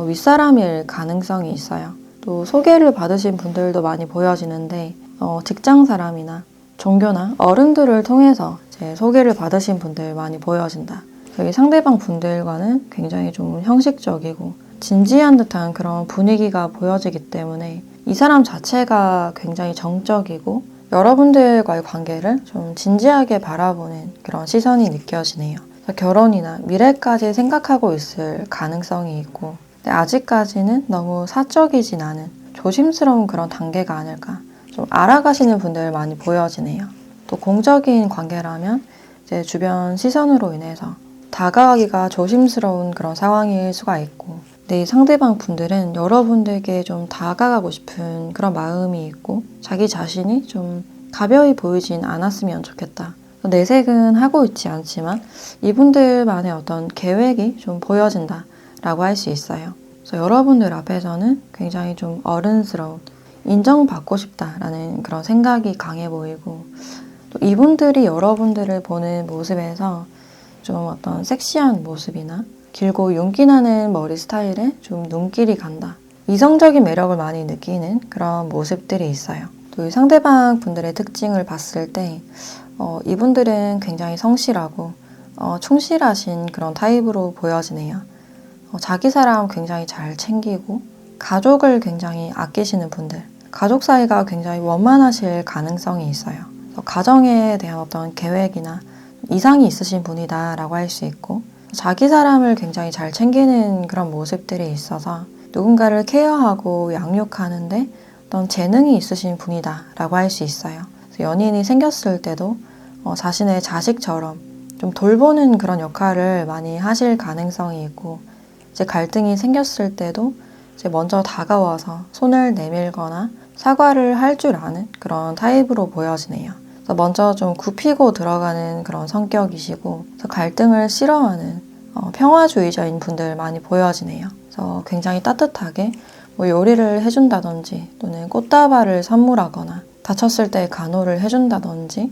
윗사람일 가능성이 있어요. 또 소개를 받으신 분들도 많이 보여지는데 직장 사람이나 종교나 어른들을 통해서 이제 소개를 받으신 분들 많이 보여진다. 저희 상대방 분들과는 굉장히 좀 형식적이고 진지한 듯한 그런 분위기가 보여지기 때문에 이 사람 자체가 굉장히 정적이고 여러분들과의 관계를 좀 진지하게 바라보는 그런 시선이 느껴지네요. 그래서 결혼이나 미래까지 생각하고 있을 가능성이 있고, 근데 아직까지는 너무 사적이진 않은 조심스러운 그런 단계가 아닐까, 좀 알아가시는 분들 많이 보여지네요. 또 공적인 관계라면 이제 주변 시선으로 인해서 다가가기가 조심스러운 그런 상황일 수가 있고, 근데 이 상대방 분들은 여러분들께 좀 다가가고 싶은 그런 마음이 있고 자기 자신이 좀 가벼이 보이진 않았으면 좋겠다. 내색은 하고 있지 않지만 이분들만의 어떤 계획이 좀 보여진다라고 할 수 있어요. 그래서 여러분들 앞에서는 굉장히 좀 어른스러운, 인정받고 싶다라는 그런 생각이 강해 보이고, 또 이분들이 여러분들을 보는 모습에서 좀 어떤 섹시한 모습이나 길고 윤기 나는 머리 스타일에 좀 눈길이 간다. 이성적인 매력을 많이 느끼는 그런 모습들이 있어요. 또 이 상대방 분들의 특징을 봤을 때 이분들은 굉장히 성실하고 충실하신 그런 타입으로 보여지네요. 자기 사람 굉장히 잘 챙기고 가족을 굉장히 아끼시는 분들, 가족 사이가 굉장히 원만하실 가능성이 있어요. 가정에 대한 어떤 계획이나 이상이 있으신 분이다라고 할 수 있고, 자기 사람을 굉장히 잘 챙기는 그런 모습들이 있어서 누군가를 케어하고 양육하는데 어떤 재능이 있으신 분이다라고 할 수 있어요. 그래서 연인이 생겼을 때도 자신의 자식처럼 좀 돌보는 그런 역할을 많이 하실 가능성이 있고, 이제 갈등이 생겼을 때도 이제 먼저 다가와서 손을 내밀거나 사과를 할 줄 아는 그런 타입으로 보여지네요. 먼저 좀 굽히고 들어가는 그런 성격이시고, 그래서 갈등을 싫어하는 평화주의자인 분들 많이 보여지네요. 그래서 굉장히 따뜻하게 뭐 요리를 해준다든지 또는 꽃다발을 선물하거나 다쳤을 때 간호를 해준다든지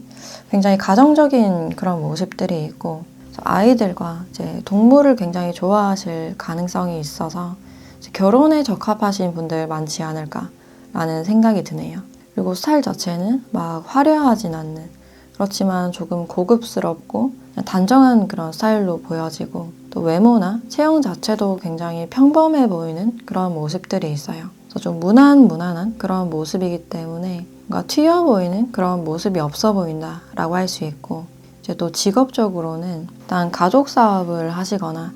굉장히 가정적인 그런 모습들이 있고, 아이들과 이제 동물을 굉장히 좋아하실 가능성이 있어서 이제 결혼에 적합하신 분들 많지 않을까라는 생각이 드네요. 그리고 스타일 자체는 막 화려하진 않는, 그렇지만 조금 고급스럽고 단정한 그런 스타일로 보여지고, 또 외모나 체형 자체도 굉장히 평범해 보이는 그런 모습들이 있어요. 그래서 좀 무난한 그런 모습이기 때문에 뭔가 튀어 보이는 그런 모습이 없어 보인다라고 할 수 있고, 이제 또 직업적으로는 일단 가족 사업을 하시거나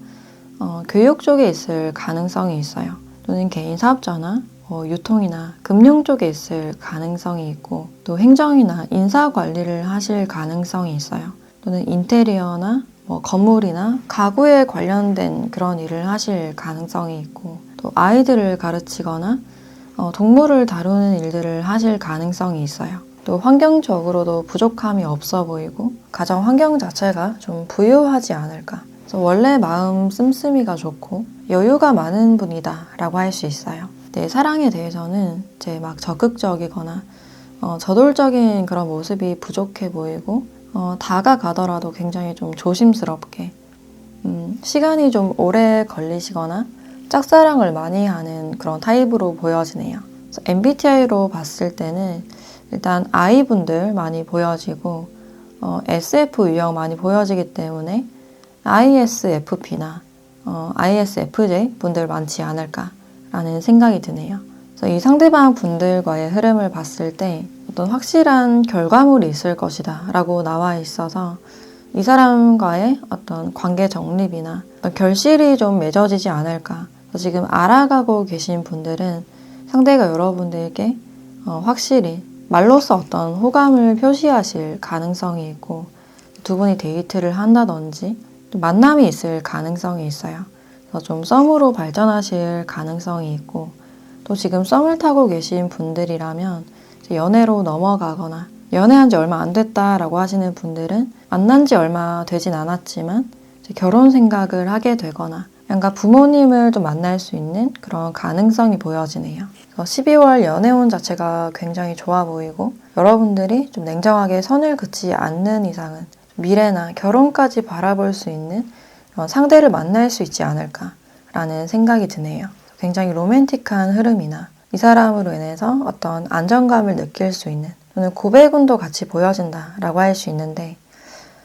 교육 쪽에 있을 가능성이 있어요. 또는 개인 사업자나 유통이나 금융 쪽에 있을 가능성이 있고, 또 행정이나 인사 관리를 하실 가능성이 있어요. 또는 인테리어나 건물이나 가구에 관련된 그런 일을 하실 가능성이 있고, 또 아이들을 가르치거나 동물을 다루는 일들을 하실 가능성이 있어요. 또 환경적으로도 부족함이 없어 보이고 가정 환경 자체가 좀 부유하지 않을까. 그래서 원래 마음 씀씀이가 좋고 여유가 많은 분이다 라고 할 수 있어요. 내 사랑에 대해서는 이제 막 적극적이거나 저돌적인 그런 모습이 부족해 보이고 다가가더라도 굉장히 좀 조심스럽게 시간이 좀 오래 걸리시거나 짝사랑을 많이 하는 그런 타입으로 보여지네요. MBTI로 봤을 때는 일단 I분들 많이 보여지고 SF 유형 많이 보여지기 때문에 ISFP나 ISFJ 분들 많지 않을까라는 생각이 드네요. 그래서 이 상대방 분들과의 흐름을 봤을 때 어떤 확실한 결과물이 있을 것이다 라고 나와 있어서 이 사람과의 어떤 관계 정립이나 어떤 결실이 좀 맺어지지 않을까. 지금 알아가고 계신 분들은 상대가 여러분들께 확실히 말로써 어떤 호감을 표시하실 가능성이 있고 두 분이 데이트를 한다든지 만남이 있을 가능성이 있어요. 그래서 좀 썸으로 발전하실 가능성이 있고 또 지금 썸을 타고 계신 분들이라면 연애로 넘어가거나 연애한 지 얼마 안 됐다라고 하시는 분들은 만난 지 얼마 되진 않았지만 결혼 생각을 하게 되거나 양가 부모님을 좀 만날 수 있는 그런 가능성이 보여지네요. 12월 연애운 자체가 굉장히 좋아 보이고 여러분들이 좀 냉정하게 선을 긋지 않는 이상은 미래나 결혼까지 바라볼 수 있는 그런 상대를 만날 수 있지 않을까라는 생각이 드네요. 굉장히 로맨틱한 흐름이나 이 사람으로 인해서 어떤 안정감을 느낄 수 있는 또는 고백운도 같이 보여진다라고 할 수 있는데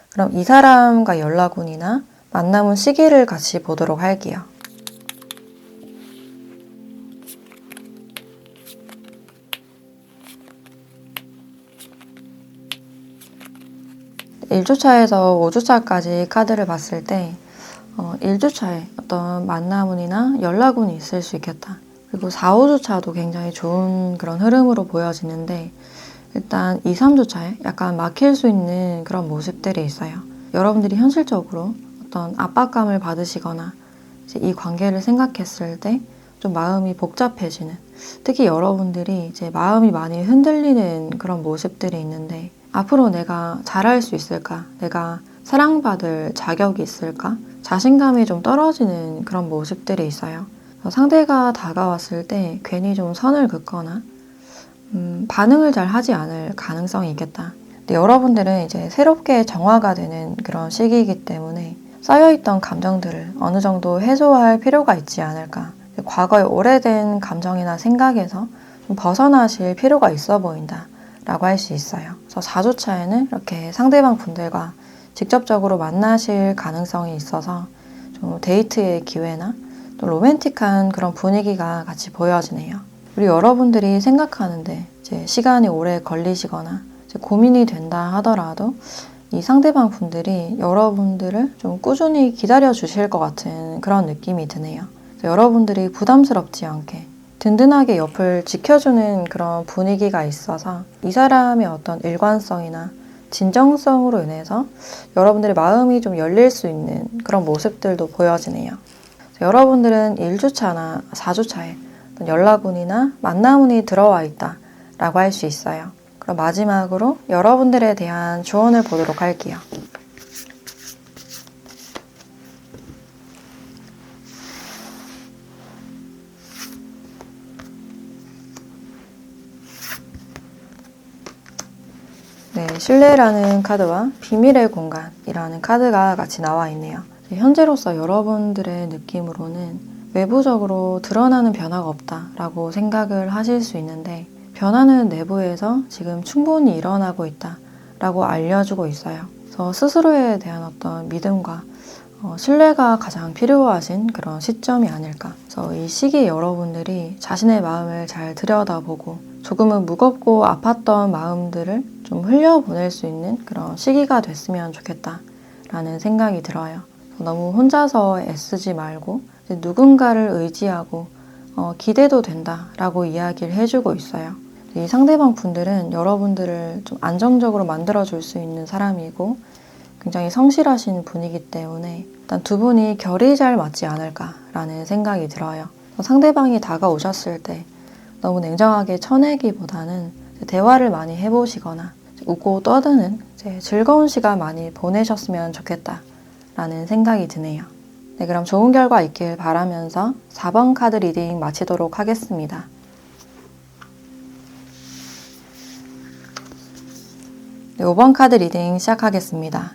그럼 이 사람과 연락운이나 만남은 시기를 같이 보도록 할게요. (1주차에서) (5주차까지) 카드를 봤을 때 1주차에 어떤 만남운이나 연락운이 있을 수 있겠다. 그리고 4, 5주차도 굉장히 좋은 그런 흐름으로 보여지는데 일단 2, 3주차에 약간 막힐 수 있는 그런 모습들이 있어요. 여러분들이 현실적으로 어떤 압박감을 받으시거나 이제 이 관계를 생각했을 때 좀 마음이 복잡해지는, 특히 여러분들이 이제 마음이 많이 흔들리는 그런 모습들이 있는데 앞으로 내가 잘할 수 있을까? 내가 사랑받을 자격이 있을까? 자신감이 좀 떨어지는 그런 모습들이 있어요. 상대가 다가왔을 때 괜히 좀 선을 긋거나 반응을 잘 하지 않을 가능성이 있겠다. 근데 여러분들은 이제 새롭게 정화가 되는 그런 시기이기 때문에 쌓여있던 감정들을 어느 정도 해소할 필요가 있지 않을까. 과거의 오래된 감정이나 생각에서 좀 벗어나실 필요가 있어 보인다 라고 할 수 있어요. 그래서 4주차에는 이렇게 상대방 분들과 직접적으로 만나실 가능성이 있어서 좀 데이트의 기회나 또 로맨틱한 그런 분위기가 같이 보여지네요. 우리 여러분들이 생각하는데 이제 시간이 오래 걸리시거나 이제 고민이 된다 하더라도 이 상대방 분들이 여러분들을 좀 꾸준히 기다려 주실 것 같은 그런 느낌이 드네요. 여러분들이 부담스럽지 않게 든든하게 옆을 지켜주는 그런 분위기가 있어서 이 사람의 어떤 일관성이나 진정성으로 인해서 여러분들의 마음이 좀 열릴 수 있는 그런 모습들도 보여지네요. 여러분들은 1주차나 4주차에 연락운이나 만남운이 들어와 있다 라고 할 수 있어요. 그럼 마지막으로 여러분들에 대한 조언을 보도록 할게요. 네, 신뢰라는 카드와 비밀의 공간이라는 카드가 같이 나와 있네요. 현재로서 여러분들의 느낌으로는 외부적으로 드러나는 변화가 없다라고 생각을 하실 수 있는데 변화는 내부에서 지금 충분히 일어나고 있다라고 알려주고 있어요. 그래서 스스로에 대한 어떤 믿음과 신뢰가 가장 필요하신 그런 시점이 아닐까. 그래서 이 시기에 여러분들이 자신의 마음을 잘 들여다보고 조금은 무겁고 아팠던 마음들을 좀 흘려보낼 수 있는 그런 시기가 됐으면 좋겠다라는 생각이 들어요. 너무 혼자서 애쓰지 말고 누군가를 의지하고 기대도 된다라고 이야기를 해주고 있어요. 이 상대방 분들은 여러분들을 좀 안정적으로 만들어줄 수 있는 사람이고 굉장히 성실하신 분이기 때문에 일단 두 분이 결이 잘 맞지 않을까라는 생각이 들어요. 상대방이 다가오셨을 때 너무 냉정하게 쳐내기보다는 대화를 많이 해보시거나 웃고 떠드는 즐거운 시간 많이 보내셨으면 좋겠다라는 생각이 드네요. 네, 그럼 좋은 결과 있길 바라면서 4번 카드 리딩 마치도록 하겠습니다. 네, 5번 카드 리딩 시작하겠습니다.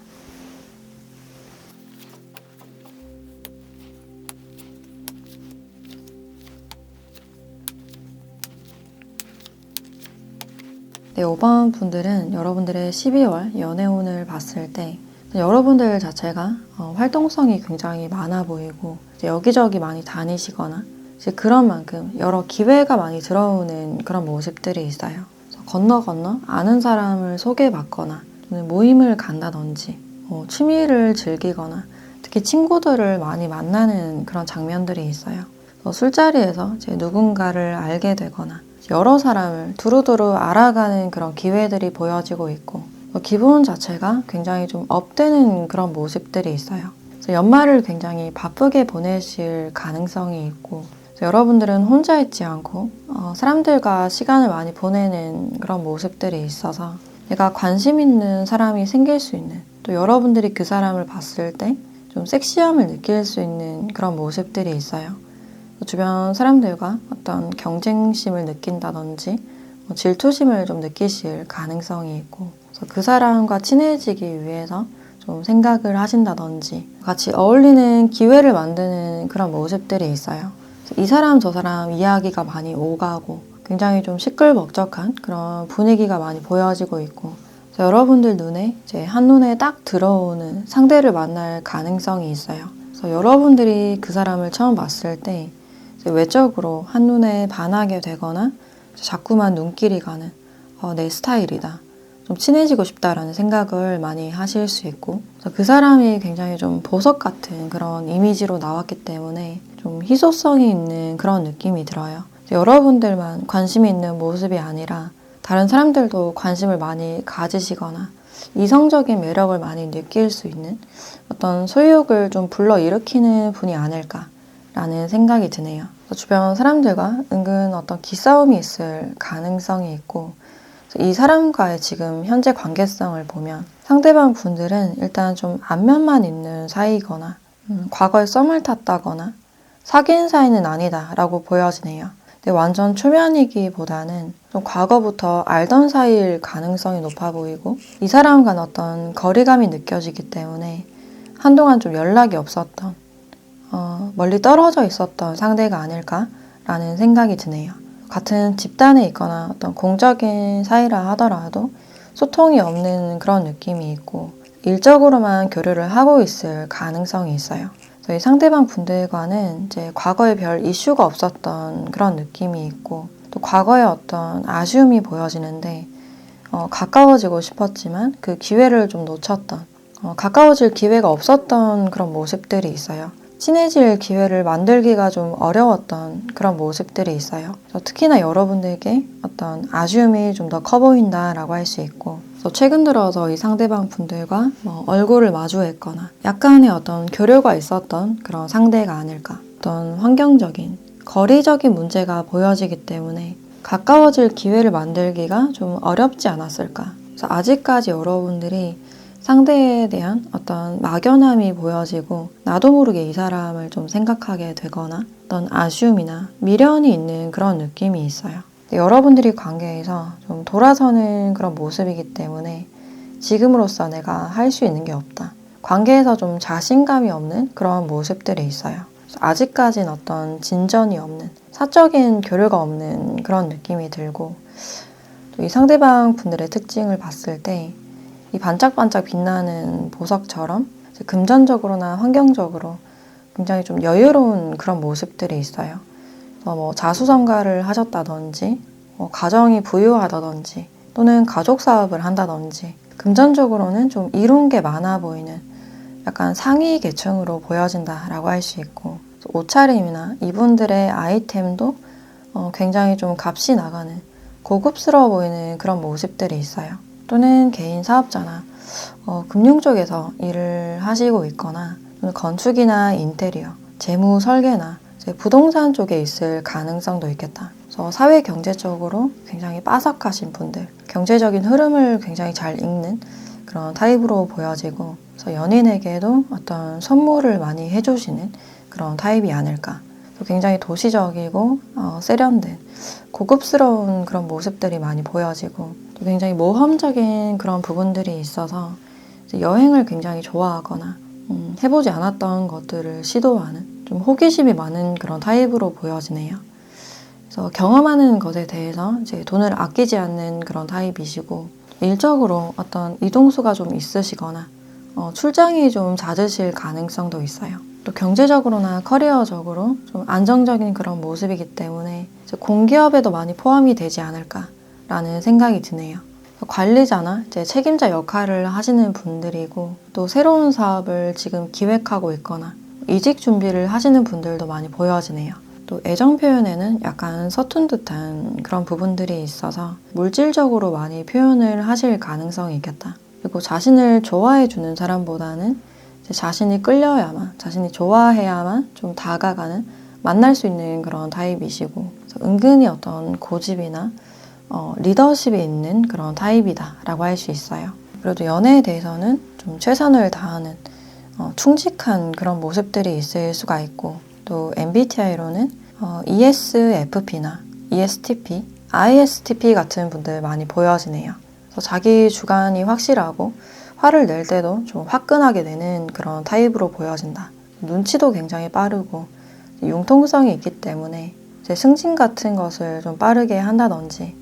네, 5번 분들은 여러분들의 12월 연애운을 봤을 때 여러분들 자체가 활동성이 굉장히 많아 보이고 여기저기 많이 다니시거나 이제 그런 만큼 여러 기회가 많이 들어오는 그런 모습들이 있어요. 건너 아는 사람을 소개받거나 또는 모임을 간다든지 취미를 즐기거나 특히 친구들을 많이 만나는 그런 장면들이 있어요. 술자리에서 이제 누군가를 알게 되거나 여러 사람을 두루두루 알아가는 그런 기회들이 보여지고 있고 기분 자체가 굉장히 좀 업되는 그런 모습들이 있어요. 그래서 연말을 굉장히 바쁘게 보내실 가능성이 있고 여러분들은 혼자 있지 않고 사람들과 시간을 많이 보내는 그런 모습들이 있어서 내가 관심 있는 사람이 생길 수 있는 또 여러분들이 그 사람을 봤을 때 좀 섹시함을 느낄 수 있는 그런 모습들이 있어요. 주변 사람들과 어떤 경쟁심을 느낀다든지 질투심을 좀 느끼실 가능성이 있고 그래서 그 사람과 친해지기 위해서 좀 생각을 하신다든지 같이 어울리는 기회를 만드는 그런 모습들이 있어요. 이 사람 저 사람 이야기가 많이 오가고 굉장히 좀 시끌벅적한 그런 분위기가 많이 보여지고 있고 여러분들 눈에 이제 한눈에 딱 들어오는 상대를 만날 가능성이 있어요. 그래서 여러분들이 그 사람을 처음 봤을 때 외적으로 한눈에 반하게 되거나 자꾸만 눈길이 가는 내 스타일이다. 좀 친해지고 싶다라는 생각을 많이 하실 수 있고 그 사람이 굉장히 좀 보석 같은 그런 이미지로 나왔기 때문에 좀 희소성이 있는 그런 느낌이 들어요. 여러분들만 관심이 있는 모습이 아니라 다른 사람들도 관심을 많이 가지시거나 이성적인 매력을 많이 느낄 수 있는 어떤 소유욕을 좀 불러일으키는 분이 아닐까라는 생각이 드네요. 주변 사람들과 은근 어떤 기싸움이 있을 가능성이 있고 이 사람과의 지금 현재 관계성을 보면 상대방 분들은 일단 좀 안면만 있는 사이거나 과거에 썸을 탔다거나 사귄 사이는 아니다라고 보여지네요. 근데 완전 초면이기보다는 좀 과거부터 알던 사이일 가능성이 높아 보이고 이 사람과는 어떤 거리감이 느껴지기 때문에 한동안 좀 연락이 없었던 멀리 떨어져 있었던 상대가 아닐까라는 생각이 드네요. 같은 집단에 있거나 어떤 공적인 사이라 하더라도 소통이 없는 그런 느낌이 있고 일적으로만 교류를 하고 있을 가능성이 있어요. 저희 상대방 분들과는 이제 과거에 별 이슈가 없었던 그런 느낌이 있고 또 과거에 어떤 아쉬움이 보여지는데 가까워지고 싶었지만 그 기회를 좀 놓쳤던 가까워질 기회가 없었던 그런 모습들이 있어요. 친해질 기회를 만들기가 좀 어려웠던 그런 모습들이 있어요. 특히나 여러분들께 어떤 아쉬움이 좀 더 커 보인다라고 할 수 있고 최근 들어서 이 상대방 분들과 얼굴을 마주했거나 약간의 어떤 교류가 있었던 그런 상대가 아닐까. 어떤 환경적인, 거리적인 문제가 보여지기 때문에 가까워질 기회를 만들기가 좀 어렵지 않았을까. 그래서 아직까지 여러분들이 상대에 대한 어떤 막연함이 보여지고 나도 모르게 이 사람을 좀 생각하게 되거나 어떤 아쉬움이나 미련이 있는 그런 느낌이 있어요. 여러분들이 관계에서 좀 돌아서는 그런 모습이기 때문에 지금으로서 내가 할 수 있는 게 없다. 관계에서 좀 자신감이 없는 그런 모습들이 있어요. 아직까진 어떤 진전이 없는 사적인 교류가 없는 그런 느낌이 들고 또 이 상대방 분들의 특징을 봤을 때 이 반짝반짝 빛나는 보석처럼 금전적으로나 환경적으로 굉장히 좀 여유로운 그런 모습들이 있어요. 자수성가를 하셨다든지 가정이 부유하다든지 또는 가족 사업을 한다든지 금전적으로는 좀 이룬 게 많아 보이는 약간 상위 계층으로 보여진다라고 할 수 있고 옷차림이나 이분들의 아이템도 굉장히 좀 값이 나가는 고급스러워 보이는 그런 모습들이 있어요. 또는 개인 사업자나 금융 쪽에서 일을 하시고 있거나 건축이나 인테리어, 재무 설계나 부동산 쪽에 있을 가능성도 있겠다. 그래서 사회 경제적으로 굉장히 빠삭하신 분들, 경제적인 흐름을 굉장히 잘 읽는 그런 타입으로 보여지고, 그래서 연인에게도 어떤 선물을 많이 해주시는 그런 타입이 아닐까. 또 굉장히 도시적이고 세련된 고급스러운 그런 모습들이 많이 보여지고, 또 굉장히 모험적인 그런 부분들이 있어서 이제 여행을 굉장히 좋아하거나 해보지 않았던 것들을 시도하는 좀 호기심이 많은 그런 타입으로 보여지네요. 그래서 경험하는 것에 대해서 이제 돈을 아끼지 않는 그런 타입이시고, 일적으로 어떤 이동수가 좀 있으시거나 출장이 좀 잦으실 가능성도 있어요. 또 경제적으로나 커리어적으로 좀 안정적인 그런 모습이기 때문에 이제 공기업에도 많이 포함이 되지 않을까라는 생각이 드네요. 관리자나 이제 책임자 역할을 하시는 분들이고, 또 새로운 사업을 지금 기획하고 있거나 이직 준비를 하시는 분들도 많이 보여지네요. 또 애정 표현에는 약간 서툰 듯한 그런 부분들이 있어서 물질적으로 많이 표현을 하실 가능성이 있겠다. 그리고 자신을 좋아해주는 사람보다는 이제 자신이 끌려야만, 자신이 좋아해야만 좀 다가가는, 만날 수 있는 그런 타입이시고, 그래서 은근히 어떤 고집이나 리더십이 있는 그런 타입이다라고 할 수 있어요. 그래도 연애에 대해서는 좀 최선을 다하는 충직한 그런 모습들이 있을 수가 있고, 또 MBTI로는 ESFP나 ESTP, ISTP 같은 분들 많이 보여지네요. 그래서 자기 주관이 확실하고 화를 낼 때도 좀 화끈하게 내는 그런 타입으로 보여진다. 눈치도 굉장히 빠르고 융통성이 있기 때문에 이제 승진 같은 것을 좀 빠르게 한다든지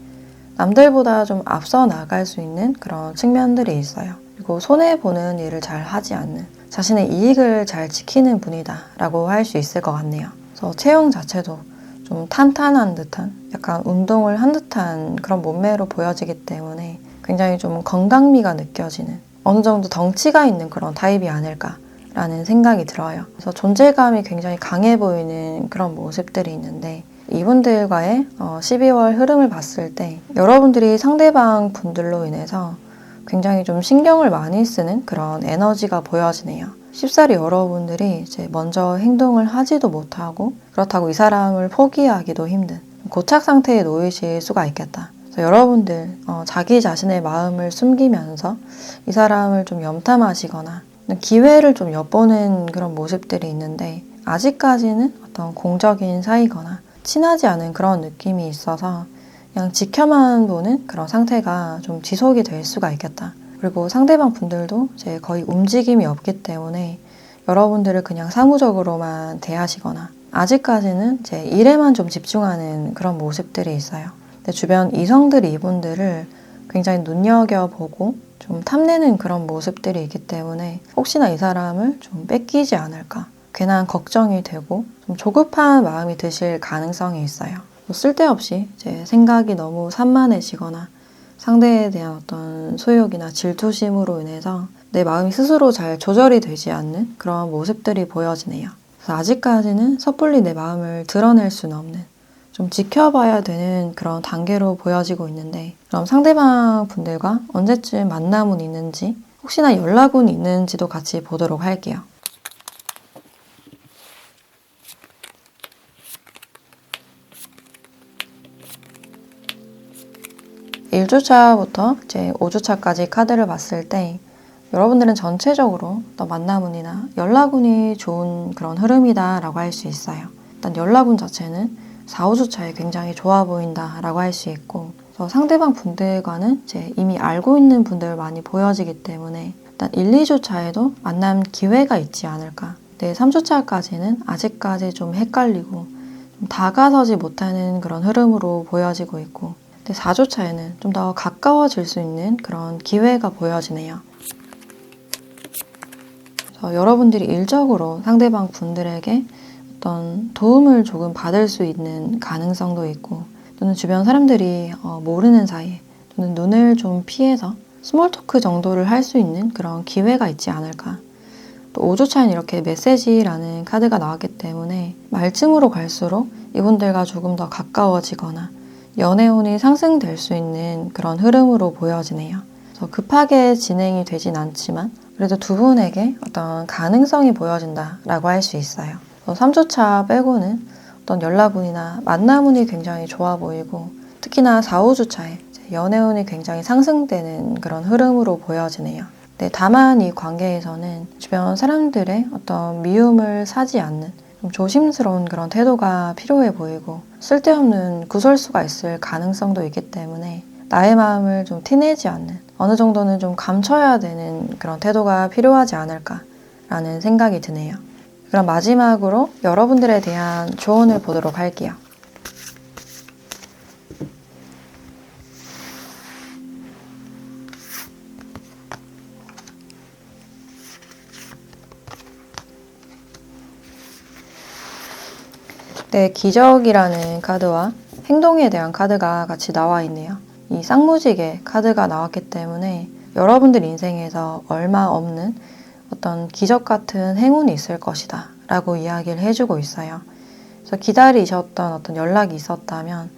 남들보다 좀 앞서 나갈 수 있는 그런 측면들이 있어요. 그리고 손해보는 일을 잘 하지 않는, 자신의 이익을 잘 지키는 분이다 라고 할 수 있을 것 같네요. 그래서 체형 자체도 좀 탄탄한 듯한, 약간 운동을 한 듯한 그런 몸매로 보여지기 때문에 굉장히 좀 건강미가 느껴지는, 어느 정도 덩치가 있는 그런 타입이 아닐까라는 생각이 들어요. 그래서 존재감이 굉장히 강해 보이는 그런 모습들이 있는데, 이분들과의 12월 흐름을 봤을 때 여러분들이 상대방 분들로 인해서 굉장히 좀 신경을 많이 쓰는 그런 에너지가 보여지네요. 쉽사리 여러분들이 이제 먼저 행동을 하지도 못하고, 그렇다고 이 사람을 포기하기도 힘든 고착 상태에 놓이실 수가 있겠다. 그래서 여러분들 자기 자신의 마음을 숨기면서 이 사람을 좀 염탐하시거나 기회를 좀 엿보는 그런 모습들이 있는데, 아직까지는 어떤 공적인 사이거나 친하지 않은 그런 느낌이 있어서 그냥 지켜만 보는 그런 상태가 좀 지속이 될 수가 있겠다. 그리고 상대방 분들도 이제 거의 움직임이 없기 때문에 여러분들을 그냥 사무적으로만 대하시거나, 아직까지는 이제 일에만 좀 집중하는 그런 모습들이 있어요. 근데 주변 이성들이 이분들을 굉장히 눈여겨보고 좀 탐내는 그런 모습들이 있기 때문에 혹시나 이 사람을 좀 뺏기지 않을까, 괜한 걱정이 되고 좀 조급한 마음이 드실 가능성이 있어요. 쓸데없이 이제 생각이 너무 산만해지거나 상대에 대한 어떤 소욕이나 질투심으로 인해서 내 마음이 스스로 잘 조절이 되지 않는 그런 모습들이 보여지네요. 그래서 아직까지는 섣불리 내 마음을 드러낼 수는 없는, 좀 지켜봐야 되는 그런 단계로 보여지고 있는데, 그럼 상대방 분들과 언제쯤 만남은 있는지, 혹시나 연락은 있는지도 같이 보도록 할게요. (1주차부터) 이제 (5주차까지) 카드를 봤을 때 여러분들은 전체적으로 어떤 만남운이나 연락운이 좋은 그런 흐름이다 라고 할 수 있어요. 일단 연락운 자체는 4, 5주차에 굉장히 좋아 보인다 라고 할 수 있고, 상대방 분들과는 이제 이미 알고 있는 분들 많이 보여지기 때문에 일단 1, 2주차에도 만남 기회가 있지 않을까. 네, 3주차까지는 아직까지 좀 헷갈리고 좀 다가서지 못하는 그런 흐름으로 보여지고 있고, 4주차에는 좀 더 가까워질 수 있는 그런 기회가 보여지네요. 그래서 여러분들이 일적으로 상대방 분들에게 어떤 도움을 조금 받을 수 있는 가능성도 있고, 또는 주변 사람들이 모르는 사이에, 또는 눈을 좀 피해서 스몰 토크 정도를 할 수 있는 그런 기회가 있지 않을까. 또 5주차에는 이렇게 메시지라는 카드가 나왔기 때문에 말쯤으로 갈수록 이분들과 조금 더 가까워지거나 연애운이 상승될 수 있는 그런 흐름으로 보여지네요. 그래서 급하게 진행이 되진 않지만 그래도 두 분에게 어떤 가능성이 보여진다라고 할 수 있어요. 3주차 빼고는 어떤 연락운이나 만남운이 굉장히 좋아 보이고, 특히나 4, 5주차에 연애운이 굉장히 상승되는 그런 흐름으로 보여지네요. 네, 다만 이 관계에서는 주변 사람들의 어떤 미움을 사지 않는 좀 조심스러운 그런 태도가 필요해 보이고 쓸데없는 구설수가 있을 가능성도 있기 때문에 나의 마음을 좀 티내지 않는 어느 정도는 좀 감춰야 되는 그런 태도가 필요하지 않을까라는 생각이 드네요. 그럼 마지막으로 여러분들에 대한 조언을 보도록 할게요. 네, 기적이라는 카드와 행동에 대한 카드가 같이 나와 있네요. 이 쌍무지개 카드가 나왔기 때문에 여러분들 인생에서 얼마 없는 어떤 기적 같은 행운이 있을 것이다 라고 이야기를 해주고 있어요. 그래서 기다리셨던 어떤 연락이 있었다면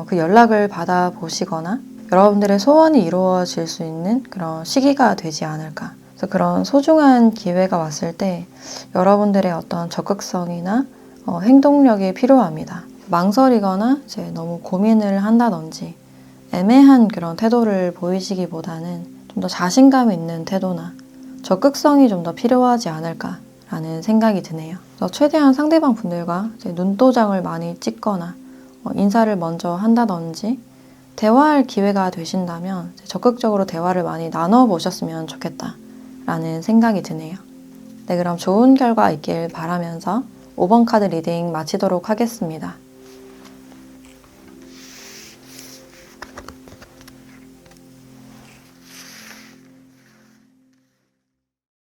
그 연락을 받아보시거나 여러분들의 소원이 이루어질 수 있는 그런 시기가 되지 않을까. 그래서 그런 소중한 기회가 왔을 때 여러분들의 어떤 적극성이나 행동력이 필요합니다. 망설이거나 이제 너무 고민을 한다든지 애매한 그런 태도를 보이시기보다는 좀 더 자신감 있는 태도나 적극성이 좀 더 필요하지 않을까라는 생각이 드네요. 그래서 최대한 상대방 분들과 이제 눈도장을 많이 찍거나 인사를 먼저 한다든지 대화할 기회가 되신다면 적극적으로 대화를 많이 나눠보셨으면 좋겠다라는 생각이 드네요. 네, 그럼 좋은 결과 있길 바라면서 5번 카드 리딩 마치도록 하겠습니다.